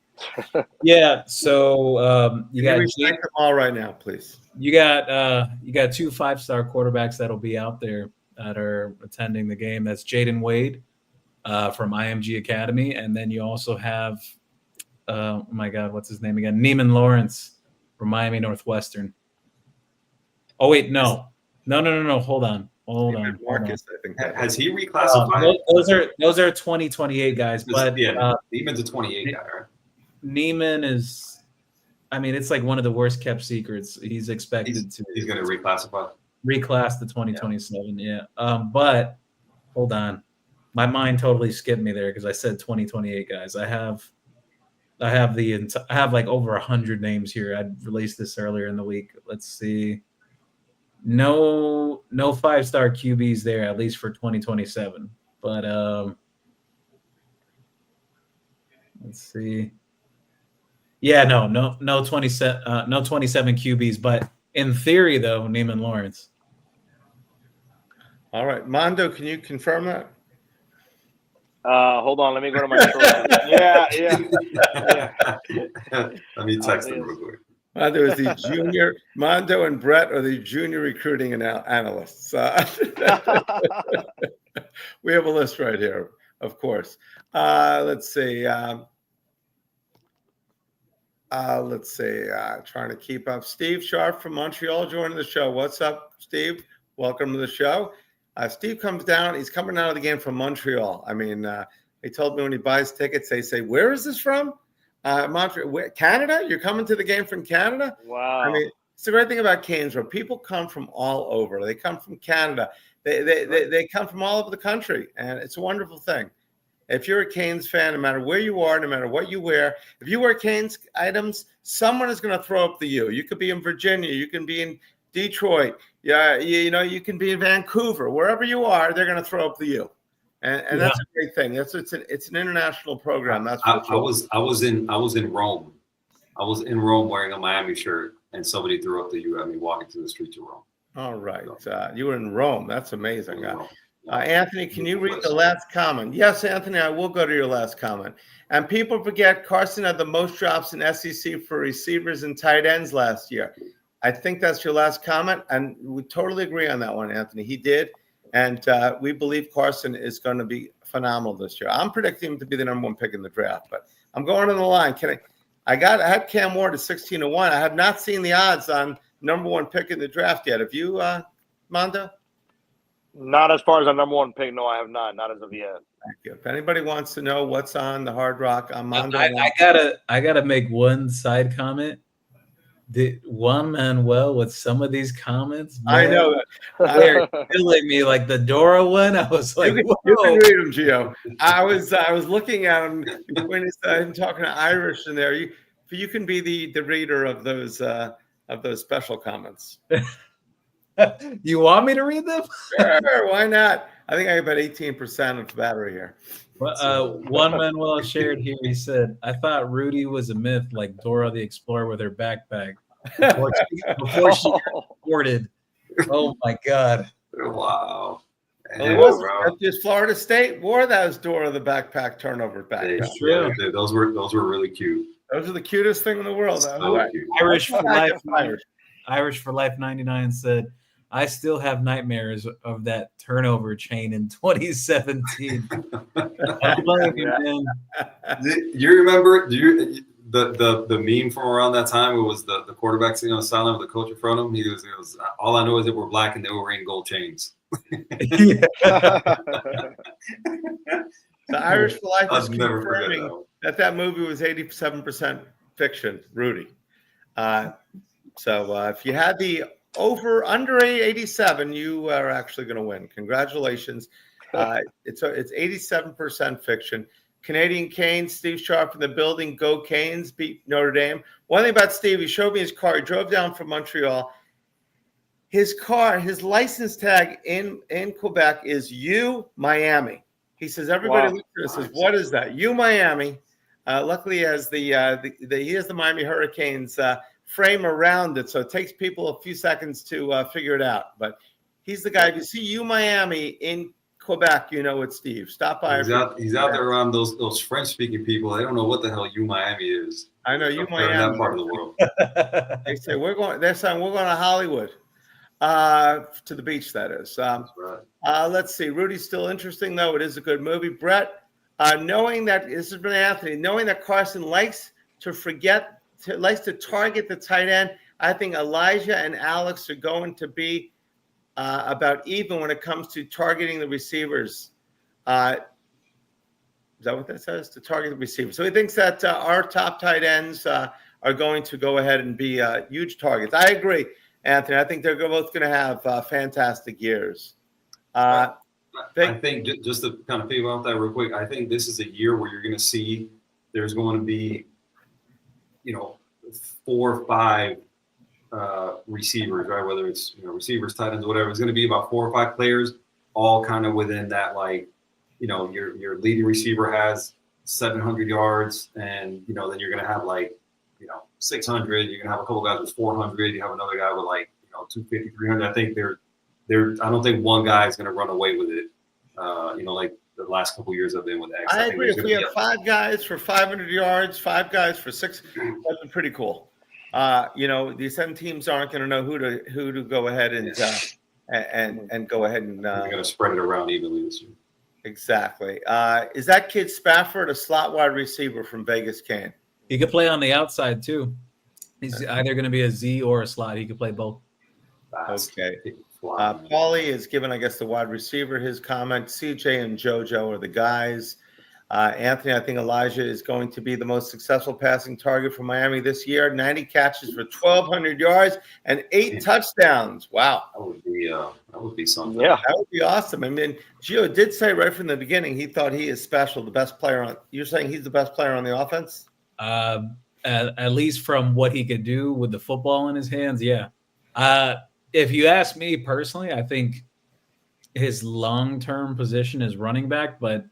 Yeah, so you got them all right now, please. You got 2 5-star quarterbacks that'll be out there that are attending the game. That's Jaden Wade from IMG Academy, and then you also have oh my God, what's his name again? Neiman Lawrence from Miami Northwestern. Oh wait, no. Hold on. Marcus, I think. Has he reclassified? Those are 2028 guys, but Neiman's a 28 guy, right? Neiman is, I mean, it's like one of the worst kept secrets. He's expected he's going to reclassify. Reclass to 2027, yeah. But hold on, my mind totally skipped me there because I said 2028 guys. I have like over 100 names here. I released this earlier in the week. Let's see. No 5-star QBs there, at least for 2027. But let's see. Yeah, no 27 QBs, but in theory though, Neiman Lawrence. All right, Mondo, can you confirm that? Hold on, let me go to my sources. Yeah. Let me text him real quick. Mondo is the junior. Mondo and Brett are the junior recruiting analysts. We have a list right here, of course. Let's see. Trying to keep up. Steve Sharp from Montreal joining the show. What's up, Steve? Welcome to the show. Steve comes down. He's coming out of the game from Montreal. I mean, he told me when he buys tickets, they say, "Where is this from?" Montreal, Canada. You're coming to the game from Canada? Wow. I mean, it's the great thing about CanesWear. People come from all over. They come from Canada. They come from all over the country, and it's a wonderful thing. If you're a Canes fan, no matter where you are, no matter what you wear, if you wear Canes items, someone is going to throw up the U. You could be in Virginia. You can be in Detroit. Yeah, you can be in Vancouver. Wherever you are, they're going to throw up the U. And that's a great thing. It's an international program. That's for sure. I was in Rome. I was in Rome wearing a Miami shirt, and somebody threw up the U at me walking through the streets of Rome. All right. You were in Rome. That's amazing. Rome. Anthony, can you read the last comment? Yes, Anthony, I will go to your last comment. And people forget Carson had the most drops in SEC for receivers and tight ends last year. I think that's your last comment, and we totally agree on that one, Anthony. He did, and we believe Carson is going to be phenomenal this year. I'm predicting him to be the number one pick in the draft, but I'm going on the line. I had Cam Ward at 16-1. I have not seen the odds on number one pick in the draft yet. Have you, Mondo? Not as far as a number one pick. No, I have not. Not as of yet. Thank you. If anybody wants to know what's on the Hard Rock, I'm Mondo. I gotta make one side comment. Did Juan Manuel with some of these comments? Man, I know that. They're killing me. Like the Dora one, I was like, you can read them, Gio. I was looking at him when he's talking to Irish in there. You can be the reader of those special comments. You want me to read them? Sure, why not? I think I have about 18% of the battery here. Juan Manuel shared here. He said, "I thought Rudy was a myth, like Dora the Explorer with her backpack before she reported." Oh my God! Wow. Just Florida State wore those Dora the backpack turnover backpack. It's true. Yeah, those were really cute. Those are the cutest thing in the world. So cute. Irish for Life 99 said, "I still have nightmares of that turnover chain in 2017." You remember? The meme from around that time? It was the quarterback sitting on the sideline with the coach in front of him. It was all I know is that we're black and they were wearing gold chains. The Irish for Life is confirming that movie was 87% fiction. Rudy. So if you had the under 87, you are actually going to win. Congratulations. It's 87% fiction. Canadian Canes, Steve Sharp in the building. Go Canes, beat Notre Dame. One thing about Steve, he showed me his car. He drove down from Montreal. His car, his license tag in Quebec is U Miami. He says, everybody looks at this and says, what is that? U Miami. Luckily, he has he has the Miami Hurricanes frame around it, so it takes people a few seconds to figure it out. But he's the guy. If you see U Miami in Quebec, you know it's Steve. Stop by. He's out there around those French-speaking people. They don't know what the hell U Miami is. I know U Miami. That part of the world. They say they're saying we're going to Hollywood, to the beach. That is. That's right. Let's see. Rudy's still interesting though. It is a good movie. Brett, knowing that this has been Anthony, knowing that Carson likes to target the tight end, I think Elijah and Alex are going to be about even when it comes to targeting the receivers. Is that what that says? To target the receivers. So he thinks that our top tight ends are going to go ahead and be huge targets. I agree, Anthony. I think they're both going to have fantastic years. I think just to kind of piggyback off that real quick, I think this is a year where you're going to see there's going to be 4 or 5 receivers, right? Whether it's receivers, tight ends, whatever. It's going to be about 4 or 5 players, all kind of within that, your leading receiver has 700 yards, and then you're going to have 600. You're going to have a couple guys with 400. You have another guy with 250, 300. I think I don't think one guy is going to run away with it. the last couple of years I've been with X. I think agree. there's If gonna we be have 5 guys for 500 yards, 5 guys for 6, that'd be pretty cool. These 7 teams aren't going to know who to go ahead and go ahead and we're going to spread it around evenly this year. Exactly. Is that kid Spafford a slot wide receiver from Vegas? Kane? He could play on the outside too. He's either going to be a Z or a slot. He could play both. Okay. Paulie is giving, I guess, the wide receiver his comment. CJ and JoJo are the guys. Anthony, I think Elijah is going to be the most successful passing target for Miami this year. 90 catches for 1,200 yards and 8 touchdowns. Wow. That would be something. Yeah. That would be awesome. I mean, Gio did say right from the beginning he thought he is special, the best player on. You're saying he's the best player on the offense? At least from what he could do with the football in his hands, yeah. If you ask me personally, I think his long-term position is running back, but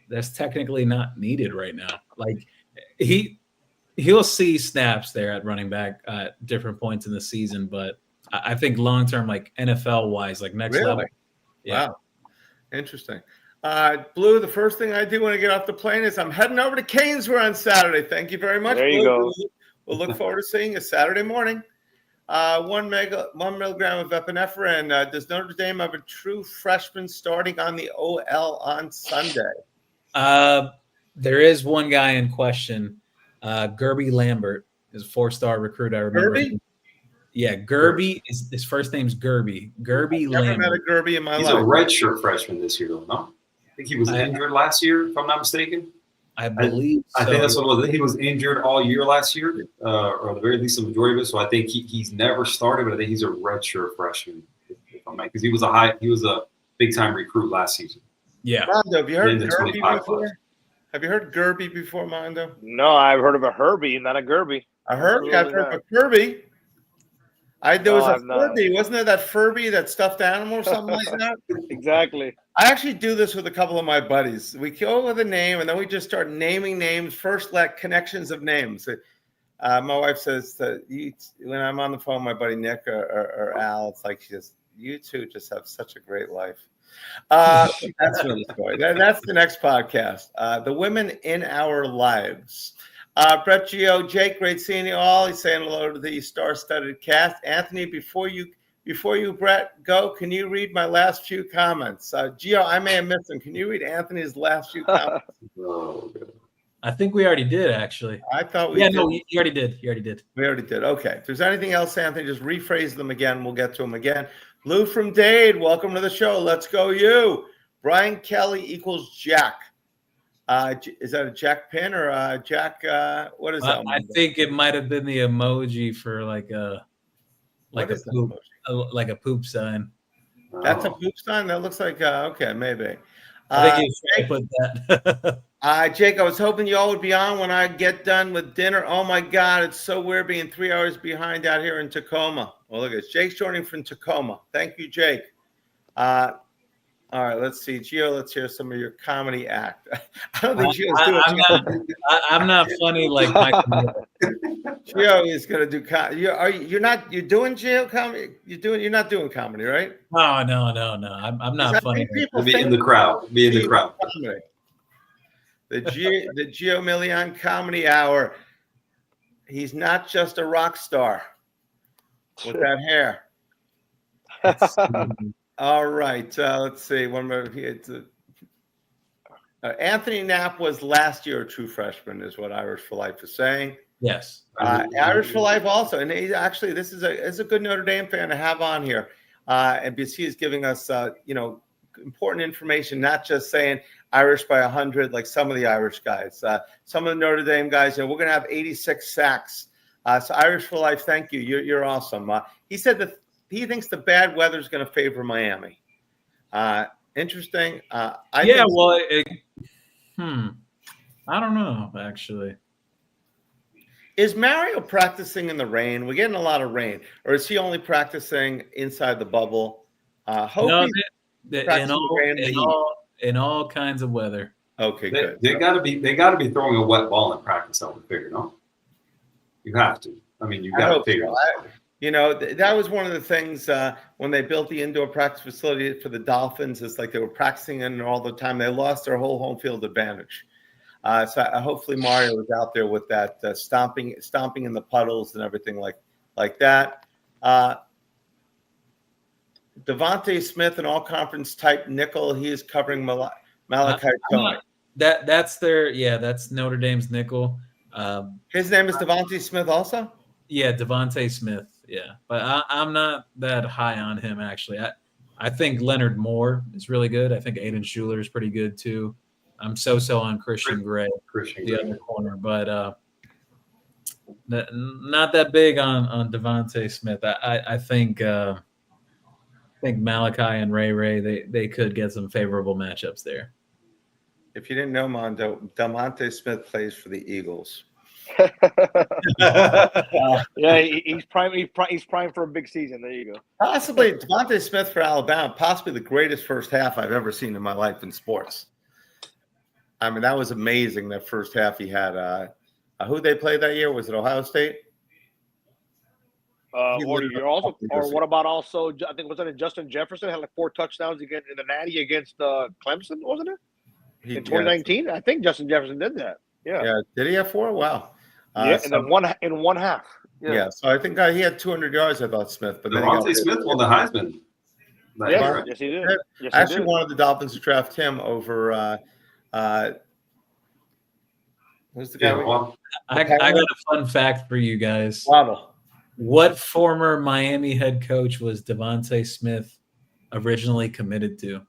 that's technically not needed right now. Like he'll see snaps there at running back at different points in the season, but I think long-term, like NFL-wise, like next level. Yeah. Wow. Interesting. Blue, the first thing I do when I get off the plane is I'm heading over to CanesWear on Saturday. Thank you very much. There you Blue. go. We'll look forward to seeing you Saturday morning. 1 milligram of epinephrine. Does Notre Dame have a true freshman starting on the OL on Sunday? There is one guy in question. Gerby Lambert is a 4-star recruit. I remember. Gerby? Yeah, Gerby is his first name's Gerby. Gerby Lambert. Never met a Gerby in my life. He's a redshirt freshman this year, though. No, I think he was injured last year, if I'm not mistaken. I believe. I think that's what it was. He was injured all year last year, or at the very least the majority of it. So I think he's never started, but I think he's a redshirt freshman, because he was a big time recruit last season. Yeah. Mondo, have you heard Gerby before? Have you heard Gerby before, Mondo? No, I've heard of a Herbie, not a Gerby. I've heard of a Kirby. There was a Furby. Wasn't there that Furby, that stuffed animal or something like that? Exactly. I actually do this with a couple of my buddies. We go with a name, and then we just start naming names. First, like connections of names. My wife says that when I'm on the phone, my buddy Nick or Al, it's like you two just have such a great life. That's another story. That's the next podcast. The women in our lives. Brett Gio, Jake, great seeing you all. He's saying hello to the star-studded cast. Anthony, before you, Brett, go, can you read my last few comments? Gio, I may have missed them. Can you read Anthony's last few comments? I think we already did, actually. I thought we did. No, you already did. You already did. We already did. Okay. If there's anything else, Anthony, just rephrase them again. We'll get to them again. Lou from Dade, welcome to the show. Let's go, you. Brian Kelly equals Jack. Is that a Jack pin or a Jack? What is that? I think it might have been the emoji for like a poop sign. That's a poop sign. That looks like okay, maybe. I think you put that. Jake, I was hoping you all would be on when I get done with dinner. Oh my God, it's so weird being 3 hours behind out here in Tacoma. Well, look, it's Jake's joining from Tacoma. Thank you, Jake. All right, let's see. Gio, let's hear some of your comedy act. I don't think Gio's doing I'm not funny like Michael. Gio is going to do comedy. You're doing Gio comedy? You're not doing comedy, right? No. I'm not funny. Be in the crowd. Be in the crowd. The Gio Million Comedy Hour. He's not just a rock star with that hair. All right. Let's see. One more. Anthony Knapp was last year a true freshman, is what Irish for Life is saying. Yes. Irish for Life also. And he actually, this is a good Notre Dame fan to have on here. And because he is giving us, important information, not just saying Irish by 100 like some of the Irish guys. Some of the Notre Dame guys, we're going to have 86 sacks. So Irish for Life, thank you. You're awesome. He said that he thinks the bad weather is going to favor Miami. Interesting. I don't know, actually. Is Mario practicing in the rain? We're getting a lot of rain. Or is he only practicing inside the bubble? In all kinds of weather. Okay, good. They got to be throwing a wet ball in practice, I would figure, no? You have to. I mean, you got to figure it out. You know, that was one of the things when they built the indoor practice facility for the Dolphins. It's like they were practicing in all the time. They lost their whole home field advantage. So hopefully Mario was out there with that stomping in the puddles and everything like that. Devontae Smith, an all-conference type nickel. He is covering Malachi Tony. That's Notre Dame's nickel. His name is Devontae Smith also? Yeah, Devontae Smith. Yeah, but I'm not that high on him, actually. I think Leonard Moore is really good. I think Aiden Schuler is pretty good, too. I'm so on Christian Gray, the other corner. But not that big on Devontae Smith. I think Malachi and Ray they could get some favorable matchups there. If you didn't know, Mondo, Devontae Smith plays for the Eagles. Yeah, he's prime for a big season. There you go. Possibly Devontae Smith for Alabama, possibly the greatest first half I've ever seen in my life in sports. I mean, that was amazing, that first half he had. Who they played that year? Was it Ohio State? Or what about also? I think wasn't it Justin Jefferson had like 4 touchdowns again in the Natty against Clemson, wasn't it? In 2019, I think Justin Jefferson did that. Yeah. Yeah. Did he have 4? Wow. Yeah, and then in one half. Yeah. So I think he had 200 yards. I thought Smith, but Devontae Smith won the Heisman. Yes, he did. Yes, I actually wanted the Dolphins to draft him over. Who's the guy? I got a fun fact for you guys. Waddle. What former Miami head coach was Devontae Smith originally committed to?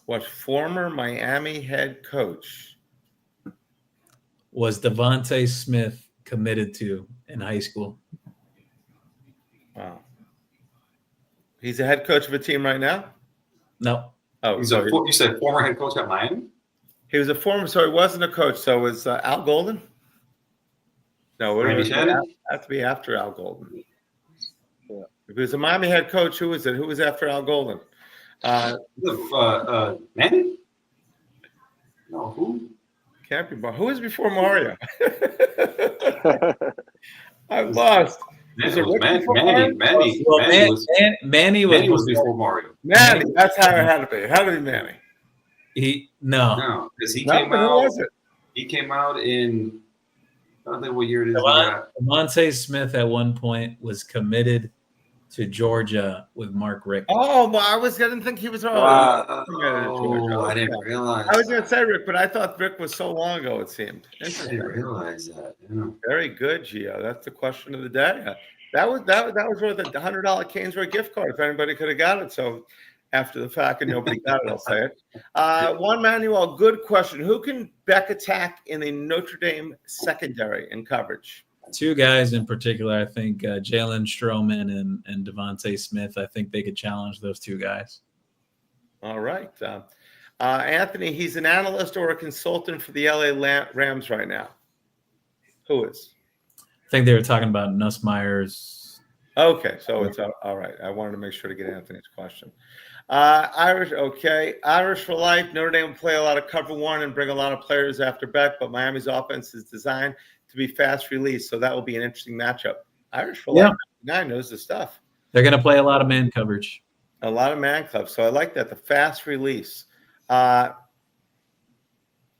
What former Miami head coach was Devontae Smith committed to in high school? Wow. He's a head coach of a team right now? No. Oh, you said former head coach at Miami? He was a former, so he wasn't a coach. So it was Al Golden? No, it have to be after Al Golden. Yeah. If he was a Miami head coach, who was it? Who was after Al Golden? Manny? No, who? Can't be. Who was before Mario? I'm lost. Manny was before Mario. Manny, that's how it had to be. It had to be Manny. No, because he came out. He came out in. I don't think what year it is. Devontae Smith at one point was committed to Georgia with Mark Richt. Oh, well, I didn't think he was. I didn't realize. I was going to say Rick, but I thought Rick was so long ago. It seemed. I didn't realize that. Yeah. Very good, Gio. That's the question of the day. That was worth a $100 CanesWear gift card if anybody could have got it. So after the fact, and nobody got it, I'll say it. Juan Manuel, good question. Who can Beck attack in the Notre Dame secondary in coverage? 2 guys in particular, I think Jalen Stroman and Devontae Smith. I think they could challenge those 2 guys. All right. Anthony, he's an analyst or a consultant for the LA Rams right now. Who is? I think they were talking about Nussmeier's. Okay, so it's all right. I wanted to make sure to get Anthony's question. Irish, okay. Irish for life. Notre Dame will play a lot of cover 1 and bring a lot of players after Beck, but Miami's offense is designed to be fast release, so that will be an interesting matchup. Irish for life, 9 knows the stuff. They're going to play a lot of man coverage. A lot of man clubs, so I like that. The fast release.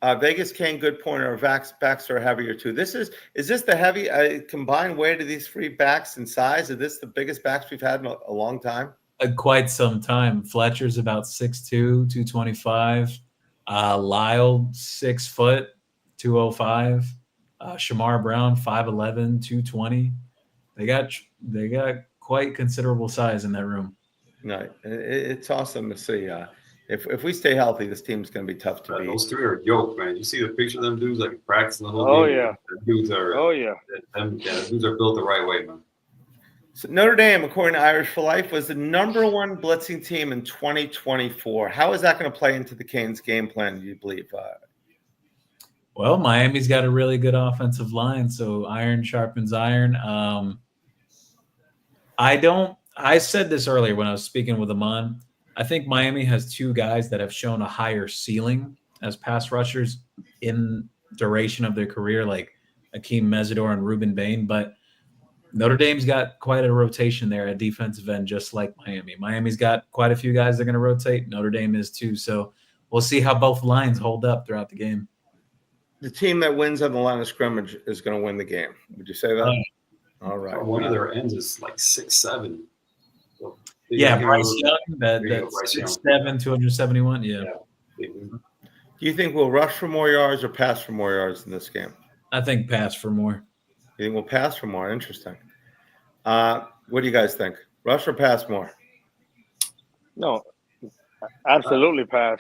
Vegas Kane, good point. Our backs are heavier too. Is this the heavy combined weight of these 3 backs and size? Is this the biggest backs we've had in a long time? Quite some time. Fletcher's about 6'2", 225. Lyle 6 foot, 205. Shamar Brown 5'11", 220. They got quite considerable size in that room. No, it's awesome to see. If we stay healthy, this team's going to be tough to beat. Those 3 are yoked, man. You see the picture of them dudes like practicing the whole game. Yeah. The dudes are. Oh yeah. The dudes are built the right way, man. So Notre Dame, according to Irish for Life, was the #1 blitzing team in 2024. How is that going to play into the Canes' game plan, do you believe? Well, Miami's got a really good offensive line, so iron sharpens iron. I said this earlier when I was speaking with Amon. I think Miami has 2 guys that have shown a higher ceiling as pass rushers in duration of their career, like Akeem Mesidor and Ruben Bain. But Notre Dame's got quite a rotation there at defensive end, just like Miami. Miami's got quite a few guys that are going to rotate. Notre Dame is too. So we'll see how both lines hold up throughout the game. The team that wins on the line of scrimmage is going to win the game. Would you say that? All right. One of their ends is like 6'7". So Yeah, Bryce Young, Bryce that's Young. 6'7", 271. Yeah. Do you think we'll rush for more yards or pass for more yards in this game? I think pass for more. You think we'll pass for more? Interesting. What do you guys think? Rush or pass more? No, absolutely pass.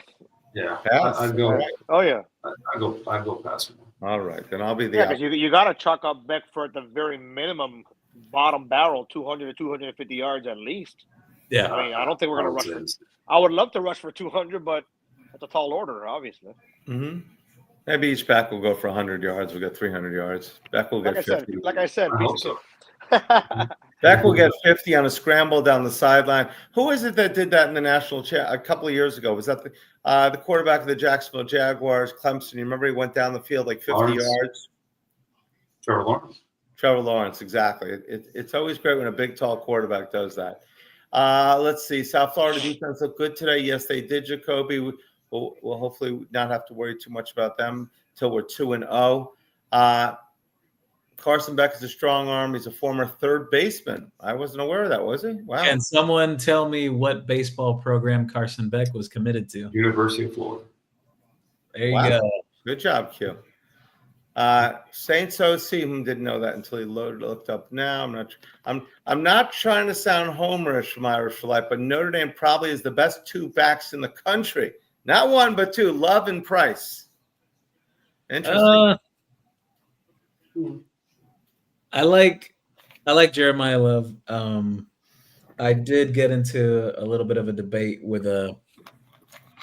Yeah, Pass. I'd go. Right. Oh yeah. I'd go pass. All right, then I'll be the. Yeah, because you got to chuck up Beckford at the very minimum bottom barrel, 200 to 250 yards at least. Yeah. I mean, I don't think we're going to rush. I would love to rush for 200, but that's a tall order, obviously. Mm-hmm. Maybe each back will go for 100 yards. We'll get 300 yards. Beck will get 50. Like I said, I hope so. Beck will get 50 on a scramble down the sideline. Who is it that did that in the national chat a couple of years ago? Was that the quarterback of the Jacksonville Jaguars, Clemson? You remember he went down the field like 50 yards? Trevor Lawrence, exactly. It's always great when a big, tall quarterback does that. Let's see. South Florida defense looked good today. Yes, they did, Jacoby. We'll hopefully not have to worry too much about them until we're 2-0. Carson Beck is a strong arm. He's a former third baseman. I wasn't aware of that, was he? Wow. Can someone tell me what baseball program Carson Beck was committed to? University of Florida. There you go. Good job, Q. Saints OC, didn't know that until he looked up now. I'm not trying to sound homerish from Irish for Life, but Notre Dame probably is the best two backs in the country. Not one, but two. Love and Price. Interesting. I like Jeremiah Love. I did get into a little bit of a debate with a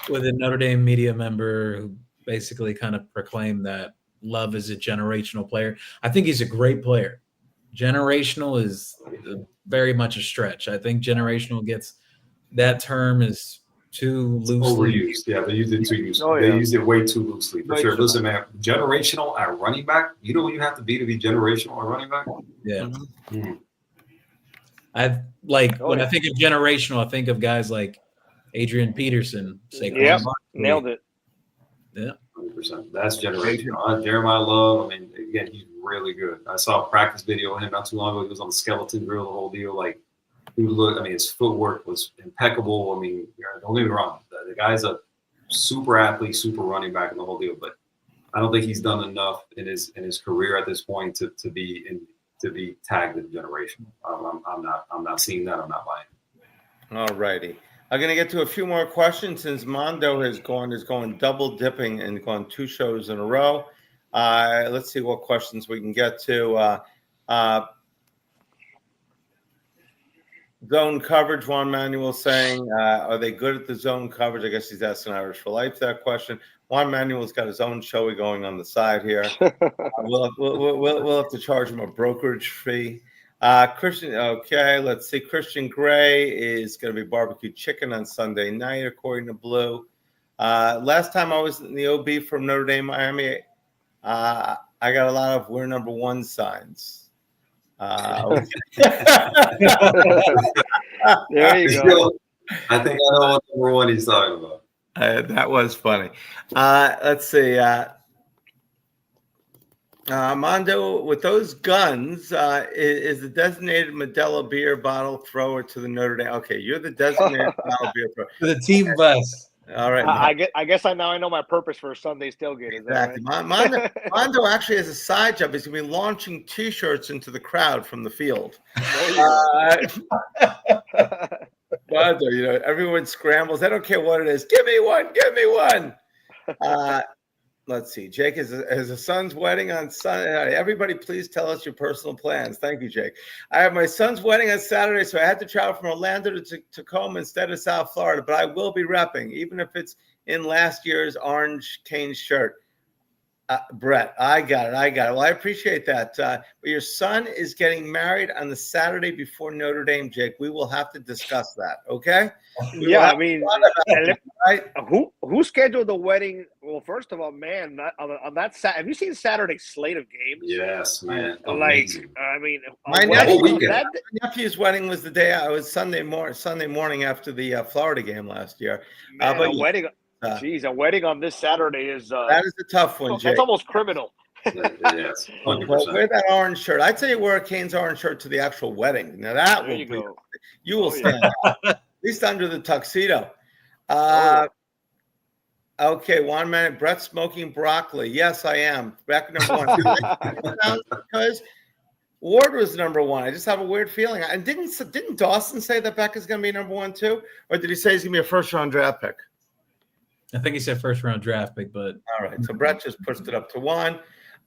Notre Dame media member who basically kind of proclaimed that Love is a generational player. I think he's a great player. Generational is very much a stretch. I think generational that term is too loosely overused. Yeah, they used it too loosely. Oh, yeah. They used it way too loosely. For sure. Listen, man, generational at running back. You know what you have to be generational at running back? Yeah. Mm-hmm. I when I think of generational, I think of guys like Adrian Peterson. Yep, nailed it. Yeah. 100%. That's generational. Jeremiah Love, I mean, again, he's really good. I saw a practice video of him not too long ago. He was on the skeleton drill, the whole deal. Like, his footwork was impeccable. I mean, don't get me wrong. The guy's a super athlete, super running back in the whole deal. But I don't think he's done enough in his career at this point to be tagged as generational. I'm not seeing that. I'm not buying it. All righty. I'm going to get to a few more questions since Mondo is going double dipping and gone 2 shows in a row. Let's see what questions we can get to. Zone coverage, Juan Manuel saying, are they good at the zone coverage? I guess he's asking Irish for Life that question. Juan Manuel's got his own show going on the side here. We'll have to charge him a brokerage fee. Christian, okay, let's see. Christian Gray is going to be barbecue chicken on Sunday night, according to Blue. Last time I was in the OB from Notre Dame, Miami, I got a lot of "We're number one" signs. There you go. I think I know what number one he's talking about. That was funny. Let's see. Mondo, with those guns, is the designated Modelo beer bottle thrower to the Notre Dame? Okay, you're the designated bottle beer thrower. For the team bus. All right. I guess I know my purpose for Sunday's tailgate. Is that Exactly. right? Mondo actually has a side job. He's going to be launching T-shirts into the crowd from the field. Mondo, everyone scrambles. I don't care what it is. Give me one. Give me one. Let's see. Jake has a son's wedding on Sunday. Everybody, please tell us your personal plans. Thank you, Jake. I have my son's wedding on Saturday, so I had to travel from Orlando to Tacoma instead of South Florida, but I will be repping, even if it's in last year's orange Canes shirt. Brett, I got it. Well, I appreciate that. But your son is getting married on the Saturday before Notre Dame, Jake. We will have to discuss that, okay? We will Yeah, have I mean, a lot about that, right? who scheduled the wedding? Well, first of all, man, on that have you seen Saturday's slate of games? Yes, man. Like, Amazing. I mean, My whole weekend. my nephew's wedding was the day I was Sunday morning after the Florida game last year. man, But a wedding. Geez, a wedding on this Saturday is that is a tough one, Jake. that's almost criminal. Yes, 100%. Well, wear that orange shirt. I'd say you wear a Canes orange shirt to the actual wedding. Now that There will you be, go. you will Oh, yeah. stand out, at least under the tuxedo. Oh, Okay, 1 minute. Brett smoking broccoli. Yes, I am. Back number one. Because Ward was number one. I just have a weird feeling. And didn't Dawson say that Becca's going to be number one too, or did he say he's going to be a first round draft pick? I think he said first round draft pick, but All right, so Brett just pushed it up to one.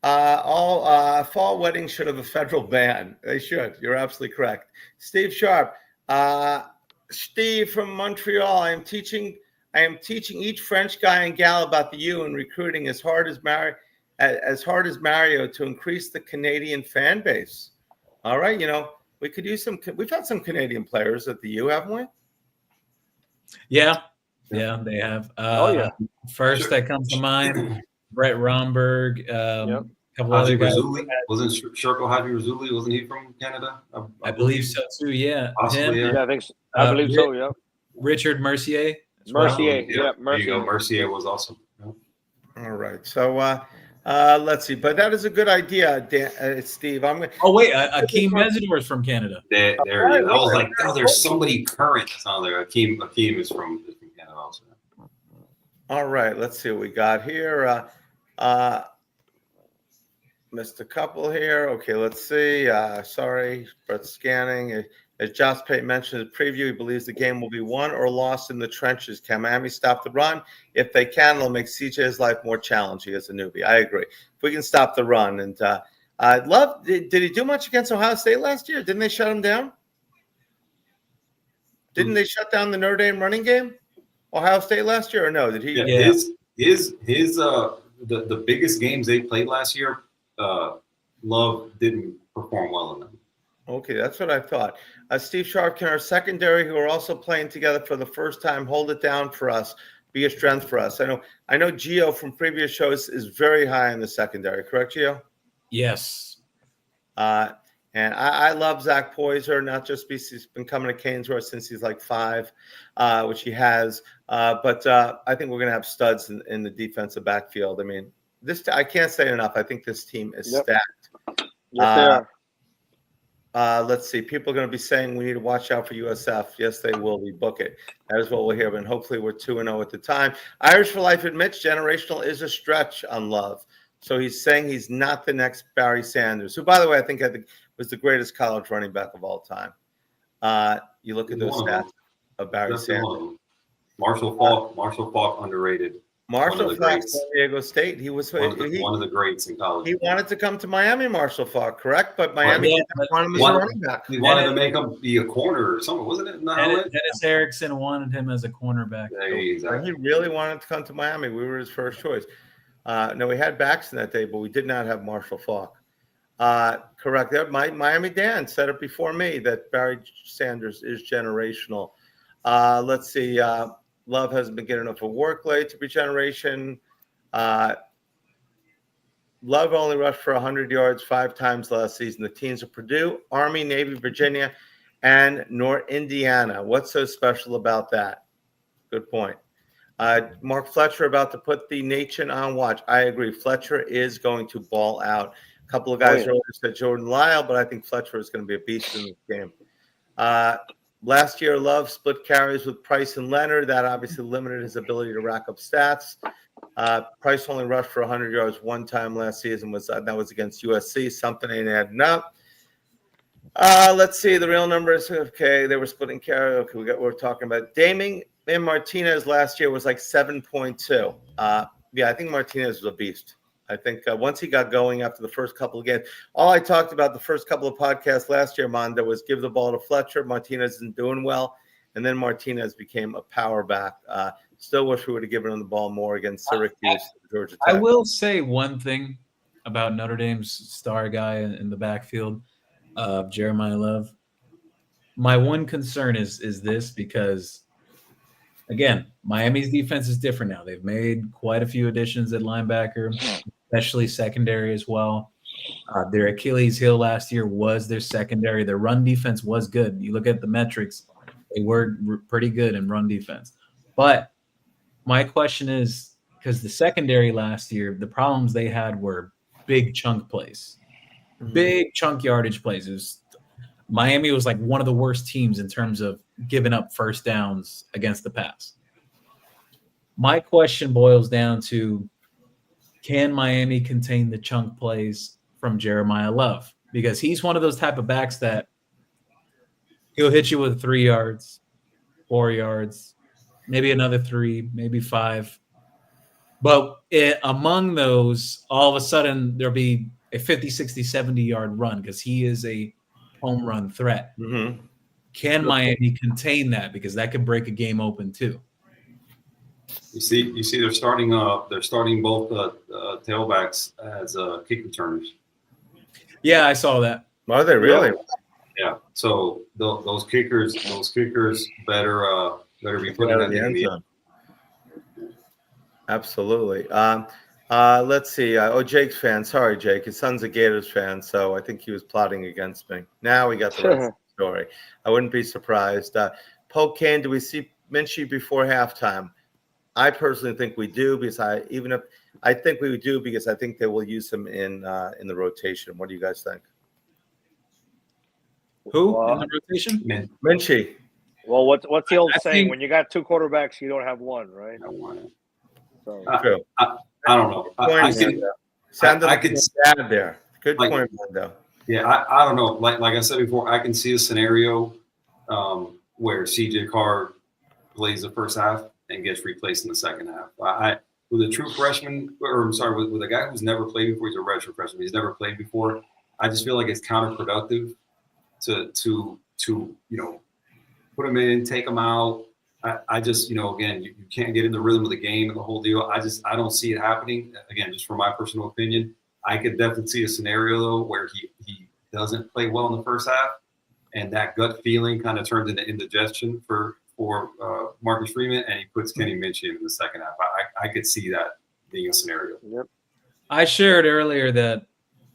All fall weddings should have a federal ban. They should. You're absolutely correct. Steve Sharp. Steve from Montreal. I am teaching each French guy and gal about the U and recruiting as hard as Mario to increase the Canadian fan base. All right, we could use some. We've had some Canadian players at the U, haven't we? yeah, they have. Oh, yeah. First that comes to mind, Brett Romberg. Yep. Couple other guys. Wasn't Sherko Haji Razuli? Wasn't he from Canada? I believe so too. Yeah, Possibly, him. yeah. I think so. I believe so. Yeah. Richard Mercier. as Mercier. well. Yeah, There you go. Mercier. Mercier was awesome. Yeah. All right, so let's see. But that is a good idea, Steve. Oh wait, Akeem Mesidor is from Canada. There he is. I was like, oh, there's somebody current that's on there. Akeem is from Canada also. All right, let's see what we got here. Missed a couple here. Okay, let's see. Sorry, Brett's scanning. As Josh Pate mentioned in the preview, he believes the game will be won or lost in the trenches. Can Miami stop the run? If they can, it'll make CJ's life more challenging as a newbie. I agree. If we can stop the run. And did he do much against Ohio State last year? Didn't they shut him down? Didn't they shut down the Notre Dame running game? Ohio State last year, or no? Did he? Yeah. His the biggest games they played last year, Love didn't perform well in them. Okay, that's what I thought. Steve Sharp, can our secondary, who are also playing together for the first time, hold it down for us, be a strength for us? I know Gio from previous shows is very high in the secondary, correct, Gio? Yes. And I love Zach Poyser, not just because he's been coming to CanesWear since he's like 5, which he has. But I think we're going to have studs in the defensive backfield. I mean, I can't say enough. I think this team is stacked. Yes, they are. Let's see. People are going to be saying we need to watch out for USF. Yes, they will. We book it. That is what we'll hear. And hopefully we're 2-0 at the time. Irish for Life admits generational is a stretch on Love. So he's saying he's not the next Barry Sanders, who, by the way, I think was the greatest college running back of all time. You look at those stats of Barry Sanders. Marshall Faulk underrated. Marshall Faulk, San Diego State. He was one of the greats in college. He wanted to come to Miami, Marshall Faulk, correct? But Miami didn't want him as a running back. He wanted to make him be a corner or something, wasn't it? Dennis Erickson wanted him as a cornerback. Yeah, exactly. He really wanted to come to Miami. We were his first choice. No, we had Baxton that day, but we did not have Marshall Faulk. Correct. Miami Dan said it before me that Barry Sanders is generational. Let's see. Love hasn't been getting enough of work late to be generation. Love only rushed for 100 yards 5 times last season. The teams are Purdue, Army, Navy, Virginia, and North Indiana. What's so special about that? Good point. Mark Fletcher about to put the nation on watch. I agree. Fletcher is going to ball out. A couple of guys earlier said Jordan Lyle, but I think Fletcher is going to be a beast in this game. Last year, Love split carries with Price and Leonard. That obviously limited his ability to rack up stats. Price only rushed for 100 yards 1 time last season. That was against USC. Something ain't adding up. Let's see the real numbers. Okay, they were splitting carry. Okay, we're talking about Daming and Martinez last year was like 7.2. I think Martinez was a beast. I think once he got going after the first couple of games, all I talked about the first couple of podcasts last year, Mondo, was give the ball to Fletcher. Martinez isn't doing well. and then Martinez became a power back. Still wish we would have given him the ball more against Syracuse, Georgia I Tech. will say one thing about Notre Dame's star guy in the backfield, Jeremiah Love. My one concern is this because, again, Miami's defense is different now. They've made quite a few additions at linebacker, especially secondary as well. Their Achilles heel last year was their secondary. Their run defense was good. You look at the metrics, they were pretty good in run defense. But my question is, because the secondary last year, the problems they had were big chunk plays, big chunk yardage plays. Miami was like one of the worst teams in terms of giving up first downs against the pass. My question boils down to, can Miami contain the chunk plays from Jeremiah Love? Because he's one of those type of backs that he'll hit you with 3 yards, 4 yards, maybe another 3, maybe 5. But among those, all of a sudden, there'll be a 50, 60, 70-yard run because he is a home run threat. Mm-hmm. Can Miami contain that? Because that could break a game open too. You see, they're starting both tailbacks as kick returners. Yeah, I saw that. Are they really? Yeah. So those kickers better be putting that in the end. Absolutely. Let's see. Jake's fan. Sorry, Jake. His son's a Gators fan, so I think he was plotting against me. Now we got the rest of the story. I wouldn't be surprised. Pope Kane, do we see Minchie before halftime? I personally think we do, because I think we do because I think they will use him in the rotation. What do you guys think? Who in the rotation? Minchie. Well, what's the old I saying? think- When you got 2 quarterbacks, you don't have one, right? So, True. I don't know. I could bad there. Good like, point, Mando. Yeah, I don't know. Like I said before, I can see a scenario where CJ Carr plays the first half and gets replaced in the second half. With a true freshman, with a guy who's never played before, he's a redshirt freshman. He's never played before. I just feel like it's counterproductive to put him in, take him out. I just, again, you can't get in the rhythm of the game and the whole deal. I don't see it happening. Again, just from my personal opinion, I could definitely see a scenario though where he doesn't play well in the first half, and that gut feeling kind of turns into indigestion for Marcus Freeman, and he puts Kenny Minchie in the second half. I could see that being a scenario. yep. I shared earlier that,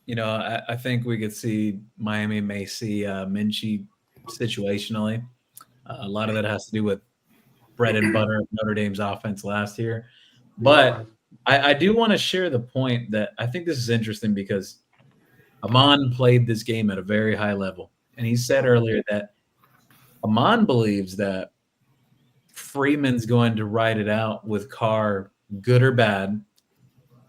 I think we could see Miami may see Minchie situationally. A lot of that has to do with bread and butter of Notre Dame's offense last year. But I do want to share the point that I think this is interesting because Amon played this game at a very high level. And he said earlier that Amon believes that Freeman's going to ride it out with Carr, good or bad,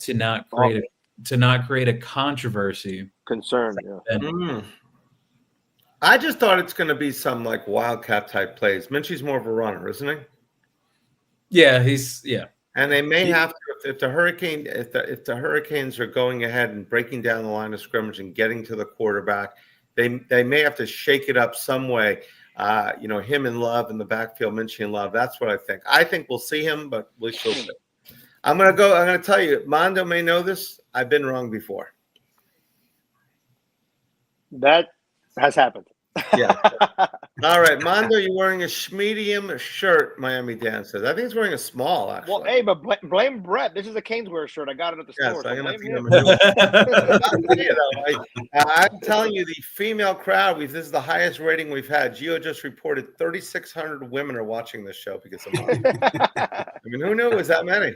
to not create a controversy. Concern, yeah. I just thought it's going to be some like wildcat type plays. Minchie's more of a runner, isn't he? Yeah, And they may have to, if the Hurricanes are going ahead and breaking down the line of scrimmage and getting to the quarterback, they may have to shake it up some way. Him and Love in the backfield, Minchie and Love. That's what I think. I think we'll see him, but we shall see. I'm going to tell you, Mondo may know this. I've been wrong before. That has happened. Yeah. All right, Mondo, you're wearing a medium shirt, Miami Dan says. I think he's wearing a small, actually. Well, hey, but blame Brett. This is a CanesWear shirt. I got it at the store. Yes, I'm So going blame to him. I'm telling you, the female crowd, this is the highest rating we've had. Gio just reported 3,600 women are watching this show because of Mondo. I mean, who knew it was that many?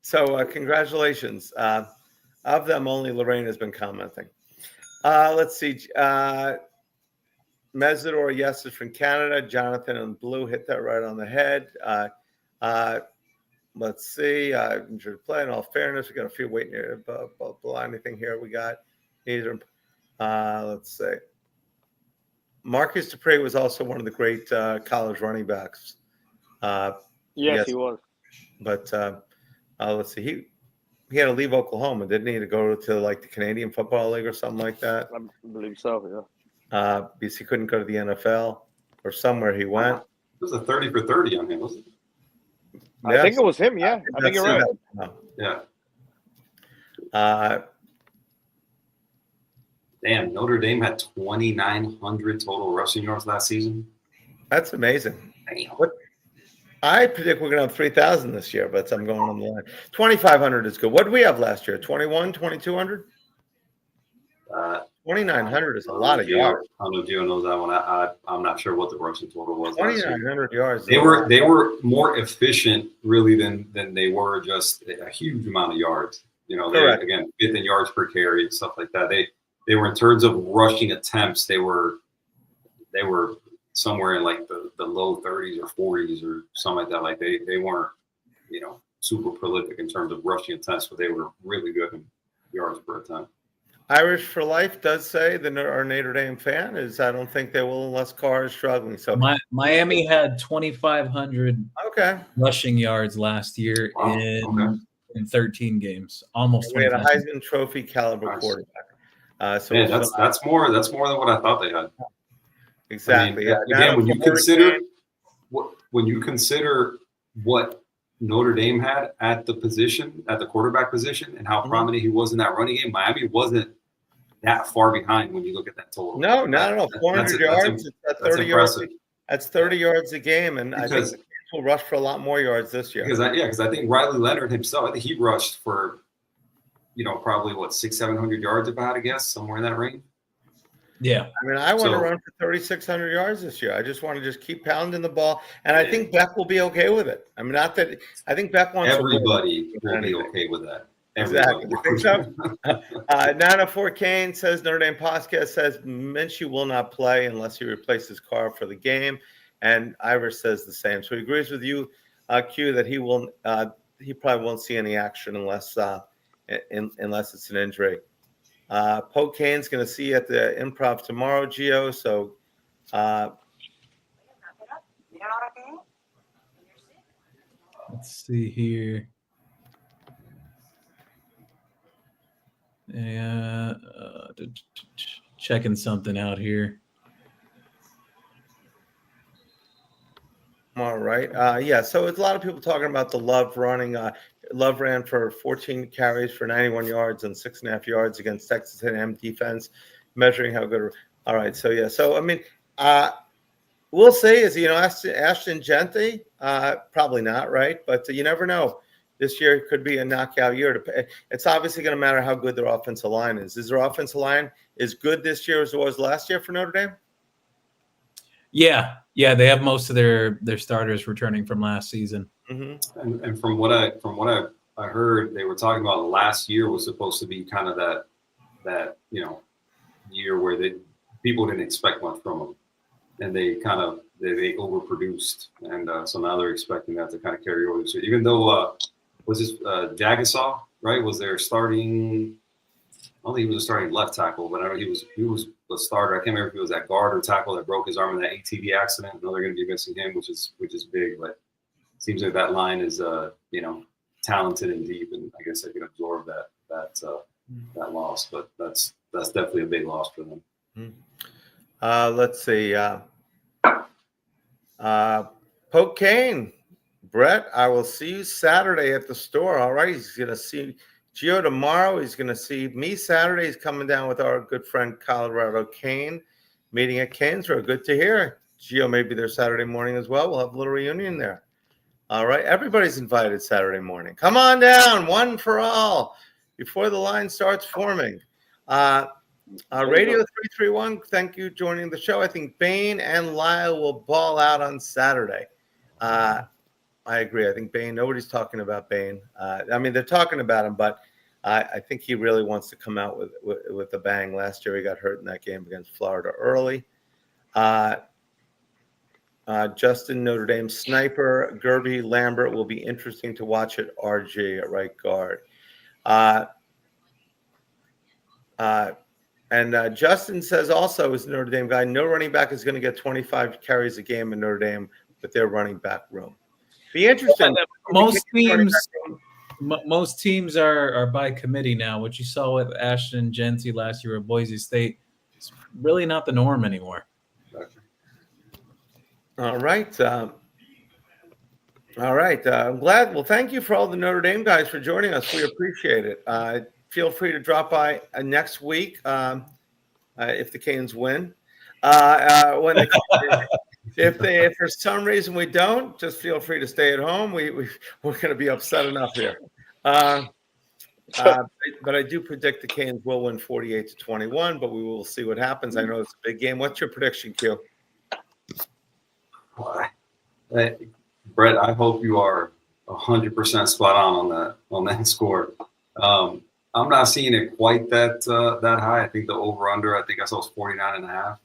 So congratulations. Of them, only Lorraine has been commenting. Let's see. Mesidor, yes, is from Canada. Jonathan in blue hit that right on the head. Let's see. Enjoyed play. In all fairness, we got a few waiting here. Below anything here we got. Either. Let's see. Marcus Dupree was also one of the great college running backs. Yes, he was. But let's see. He had to leave Oklahoma, didn't he, to go to like the Canadian Football League or something like that? I believe so, yeah. Because he couldn't go to the NFL. or somewhere he went. It was a 30 for 30 on him, wasn't it? I think it was him. Yeah, I think That's you're right. it. Yeah. Damn, Notre Dame had 2,900 total rushing yards last season. That's amazing. Damn. I predict we're going to have 3,000 this year, but I'm going on the line. 2,500 is good. What did we have last year? 21, 2,200? 2,900 is a lot of yards. I don't know if Gio knows that one. I'm not sure what the rushing total was. 2,900 yards. They were more efficient, really, than they were just a huge amount of yards. You know, again, 5th in yards per carry and stuff like that. They were, in terms of rushing attempts, they were somewhere in like the low 30s or 40s or something like that. Like they weren't, you know, super prolific in terms of rushing attempts, but they were really good in yards per attempt. Irish for Life does say our Notre Dame fan is I don't think they will unless Carr is struggling. So Miami had 2,500 rushing yards last year in 13 games, almost. We had a Heisman Trophy caliber quarterback. So yeah, that's more than what I thought they had. Exactly. I mean, again, when you consider what Notre Dame had at the quarterback position, and how prominent he was in that running game, Miami wasn't that far behind when you look at that total. No, not at all. 400 yards. That's 30 yards. That's 30 yards a game, and I think will rush for a lot more yards this year. Because I think Riley Leonard himself, I think he rushed for, you know, probably 600-700 yards, if I had to guess, somewhere in that range. Yeah. I mean, I want to run for 3,600 yards this year. I just want to keep pounding the ball. And I think Beck will be okay with it. I mean, I think Beck wants everybody will be okay with that. Exactly. So, 904 Kane says Notre Dame podcast says Minshew will not play unless he replaces Carr for the game. And Irish says the same. So he agrees with you, Q, that he probably won't see any action unless it's an injury. Poe Kane's going to see you at the Improv tomorrow, Gio. So, let's see here. Yeah, checking something out here. All right. Yeah. So it's a lot of people talking about the Love running. Love ran for 14 carries for 91 yards and 6.5 yards against Texas A&M defense, measuring how good. All right. So yeah. So I mean, we'll see. Is Ashton Genty? Probably not, right? But you never know. This year could be a knockout year. It's obviously going to matter how good their offensive line is. Is their offensive line as good this year as it was last year for Notre Dame? Yeah, they have most of their starters returning from last season. Mm-hmm. And from what I heard, they were talking about last year was supposed to be kind of that year where people didn't expect much from them, and they overproduced, and so now they're expecting that to kind of carry over. So even though was this Jagasaw, right? Was their starting? I don't think he was a starting left tackle, but I know he was the starter. I can't remember if he was that guard or tackle that broke his arm in that ATV accident. I know they're going to be missing him, which is big. But it seems like that line is talented and deep, and I guess they can absorb that loss. But that's definitely a big loss for them. Let's see. Poke Kane, Brett, I will see you Saturday at the store. All right. He's going to see Gio tomorrow. He's going to see me Saturday. He's coming down with our good friend Colorado Kane, meeting at CanesWear. Good to hear. Gio may be there Saturday morning as well. We'll have a little reunion there. All right. Everybody's invited Saturday morning. Come on down, one for all, before the line starts forming. Radio 331, thank you for joining the show. I think Bain and Lyle will ball out on Saturday. I agree. I think Bain, nobody's talking about Bain. I mean, they're talking about him, but I think he really wants to come out with a bang. Last year, he got hurt in that game against Florida early. Justin, Notre Dame sniper, Gerby Lambert will be interesting to watch at RG at right guard. And Justin says also, as a Notre Dame guy, no running back is going to get 25 carries a game in Notre Dame with their running back room. Be interesting. Most teams are by committee now. What you saw with Ashton Genty last year at Boise State is really not the norm anymore. All right. All right. I'm glad. Well, thank you for all the Notre Dame guys for joining us. We appreciate it. Feel free to drop by next week if the Canes win. When if for some reason we don't, just feel free to stay at home. We're going to be upset enough here. But I do predict the Canes will win 48-21. But we will see what happens. I know it's a big game. What's your prediction, Q? Hey, Brett, I hope you are 100% spot on that score. I'm not seeing it quite that high. I think the over under. I think I saw it's 49.5.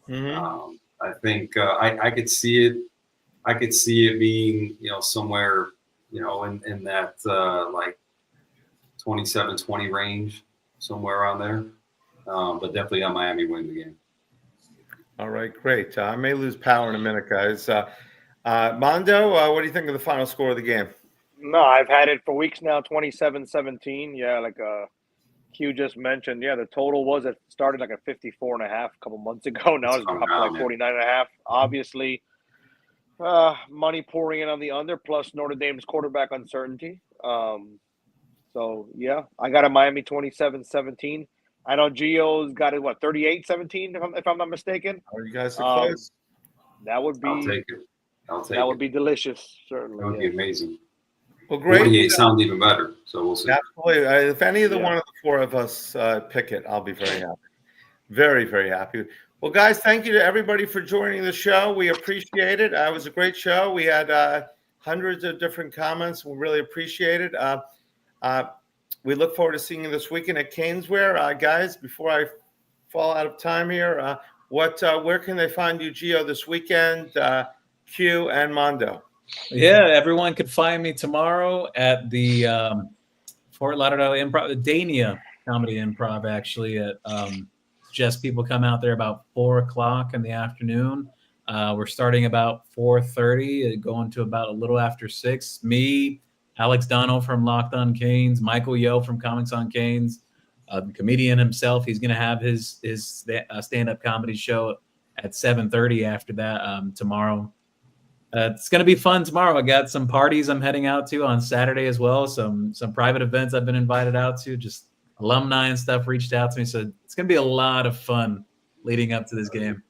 Mm-hmm. I think I could see it. I could see it being somewhere in that like 27-20 range, somewhere around there. But definitely on Miami win the game. All right, great. I may lose power in a minute, guys. Mondo, what do you think of the final score of the game? No, I've had it for weeks now, 27-17. Yeah, like Q just mentioned. Yeah, the total it started like at 54.5 a couple months ago. Now it's dropped to like 49.5. Obviously, money pouring in on the under, plus Notre Dame's quarterback uncertainty. So, yeah, I got a Miami 27-17. I know Gio's got it, 38-17, if I'm not mistaken. Oh, you guys are close. That would be. I'll take it. That would be delicious, certainly. That would be amazing. Well, great. 48 sounds even better, so we'll see. Absolutely. If any of the one of the four of us pick it, I'll be very happy. Very, very happy. Well, guys, thank you to everybody for joining the show. We appreciate it. It was a great show. We had hundreds of different comments. We really appreciate it. We look forward to seeing you this weekend at CanesWear. Guys, before I fall out of time here, where can they find you, Gio, this weekend? Q and Mondo. Yeah, everyone could find me tomorrow at the Fort Lauderdale Improv, the Dania Comedy Improv, actually. Just people come out there about 4:00 in the afternoon. We're starting about 4:30, going to about a little after 6. Me, Alex Donald from Locked on Canes, Michael Yo from Comics on Canes, the comedian himself. He's going to have his stand-up comedy show at 7:30 after that tomorrow. It's going to be fun tomorrow. I got some parties I'm heading out to on Saturday as well. Some private events I've been invited out to. Just alumni and stuff reached out to me. So it's going to be a lot of fun leading up to this game.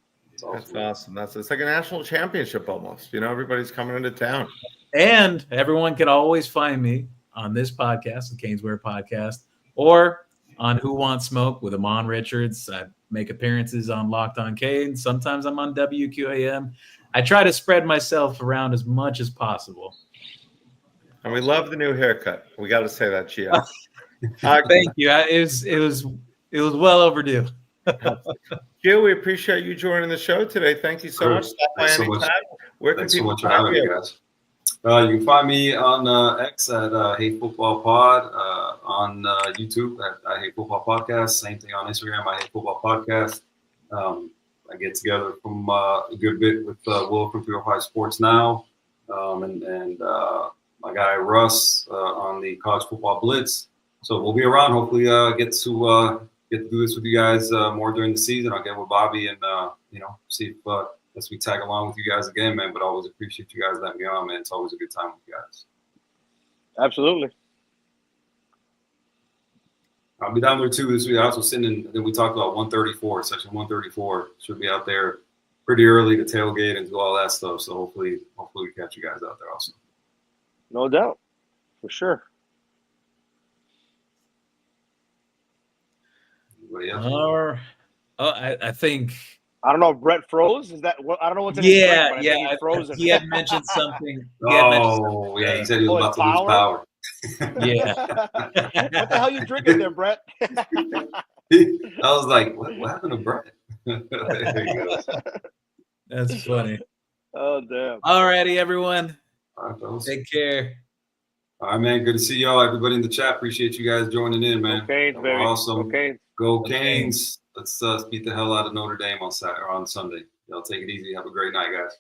That's awesome. It's like a national championship almost. Everybody's coming into town. And everyone can always find me on this podcast, the CanesWear podcast, or on Who Wants Smoke with Amon Richards. I make appearances on Locked on Canes. Sometimes I'm on WQAM. I try to spread myself around as much as possible. And we love the new haircut. We got to say that, Gio. Thank you. It was well overdue. Q, we appreciate you joining the show today. Thank you so much. Stop by anytime. Where can people find you? Guys. You can find me on X at Hate Football Pod, on YouTube at I Hate Football Podcast. Same thing on Instagram, I Hate Football Podcast. I get together from a good bit with Will from 305 Sports Now, and my guy Russ on the College Football Blitz. So we'll be around. Hopefully, get to do this with you guys more during the season. I'll get with Bobby and see if as we tag along with you guys again, man. But I always appreciate you guys letting me on, man. It's always a good time with you guys. Absolutely. I'll be down there too this week. I also sitting in, then we talked about 134, section 134. Should be out there pretty early to tailgate and do all that stuff. So hopefully we catch you guys out there also. No doubt. For sure. I think. I don't know if Brett froze. Is that what? I don't know what's in his brain, yeah. Frozen. He had mentioned something. He said he was about to lose power. Yeah. What the hell are you drinking there, Brett? I was like, what happened to Brett? There you go. That's funny. Oh, damn. All righty, everyone. All right, fellas. Take care. All right, man. Good to see y'all. Everybody in the chat. Appreciate you guys joining in, man. Go Canes, baby. Awesome. Go Canes. Go Canes. Let's beat the hell out of Notre Dame on Sunday. Y'all take it easy. Have a great night, guys.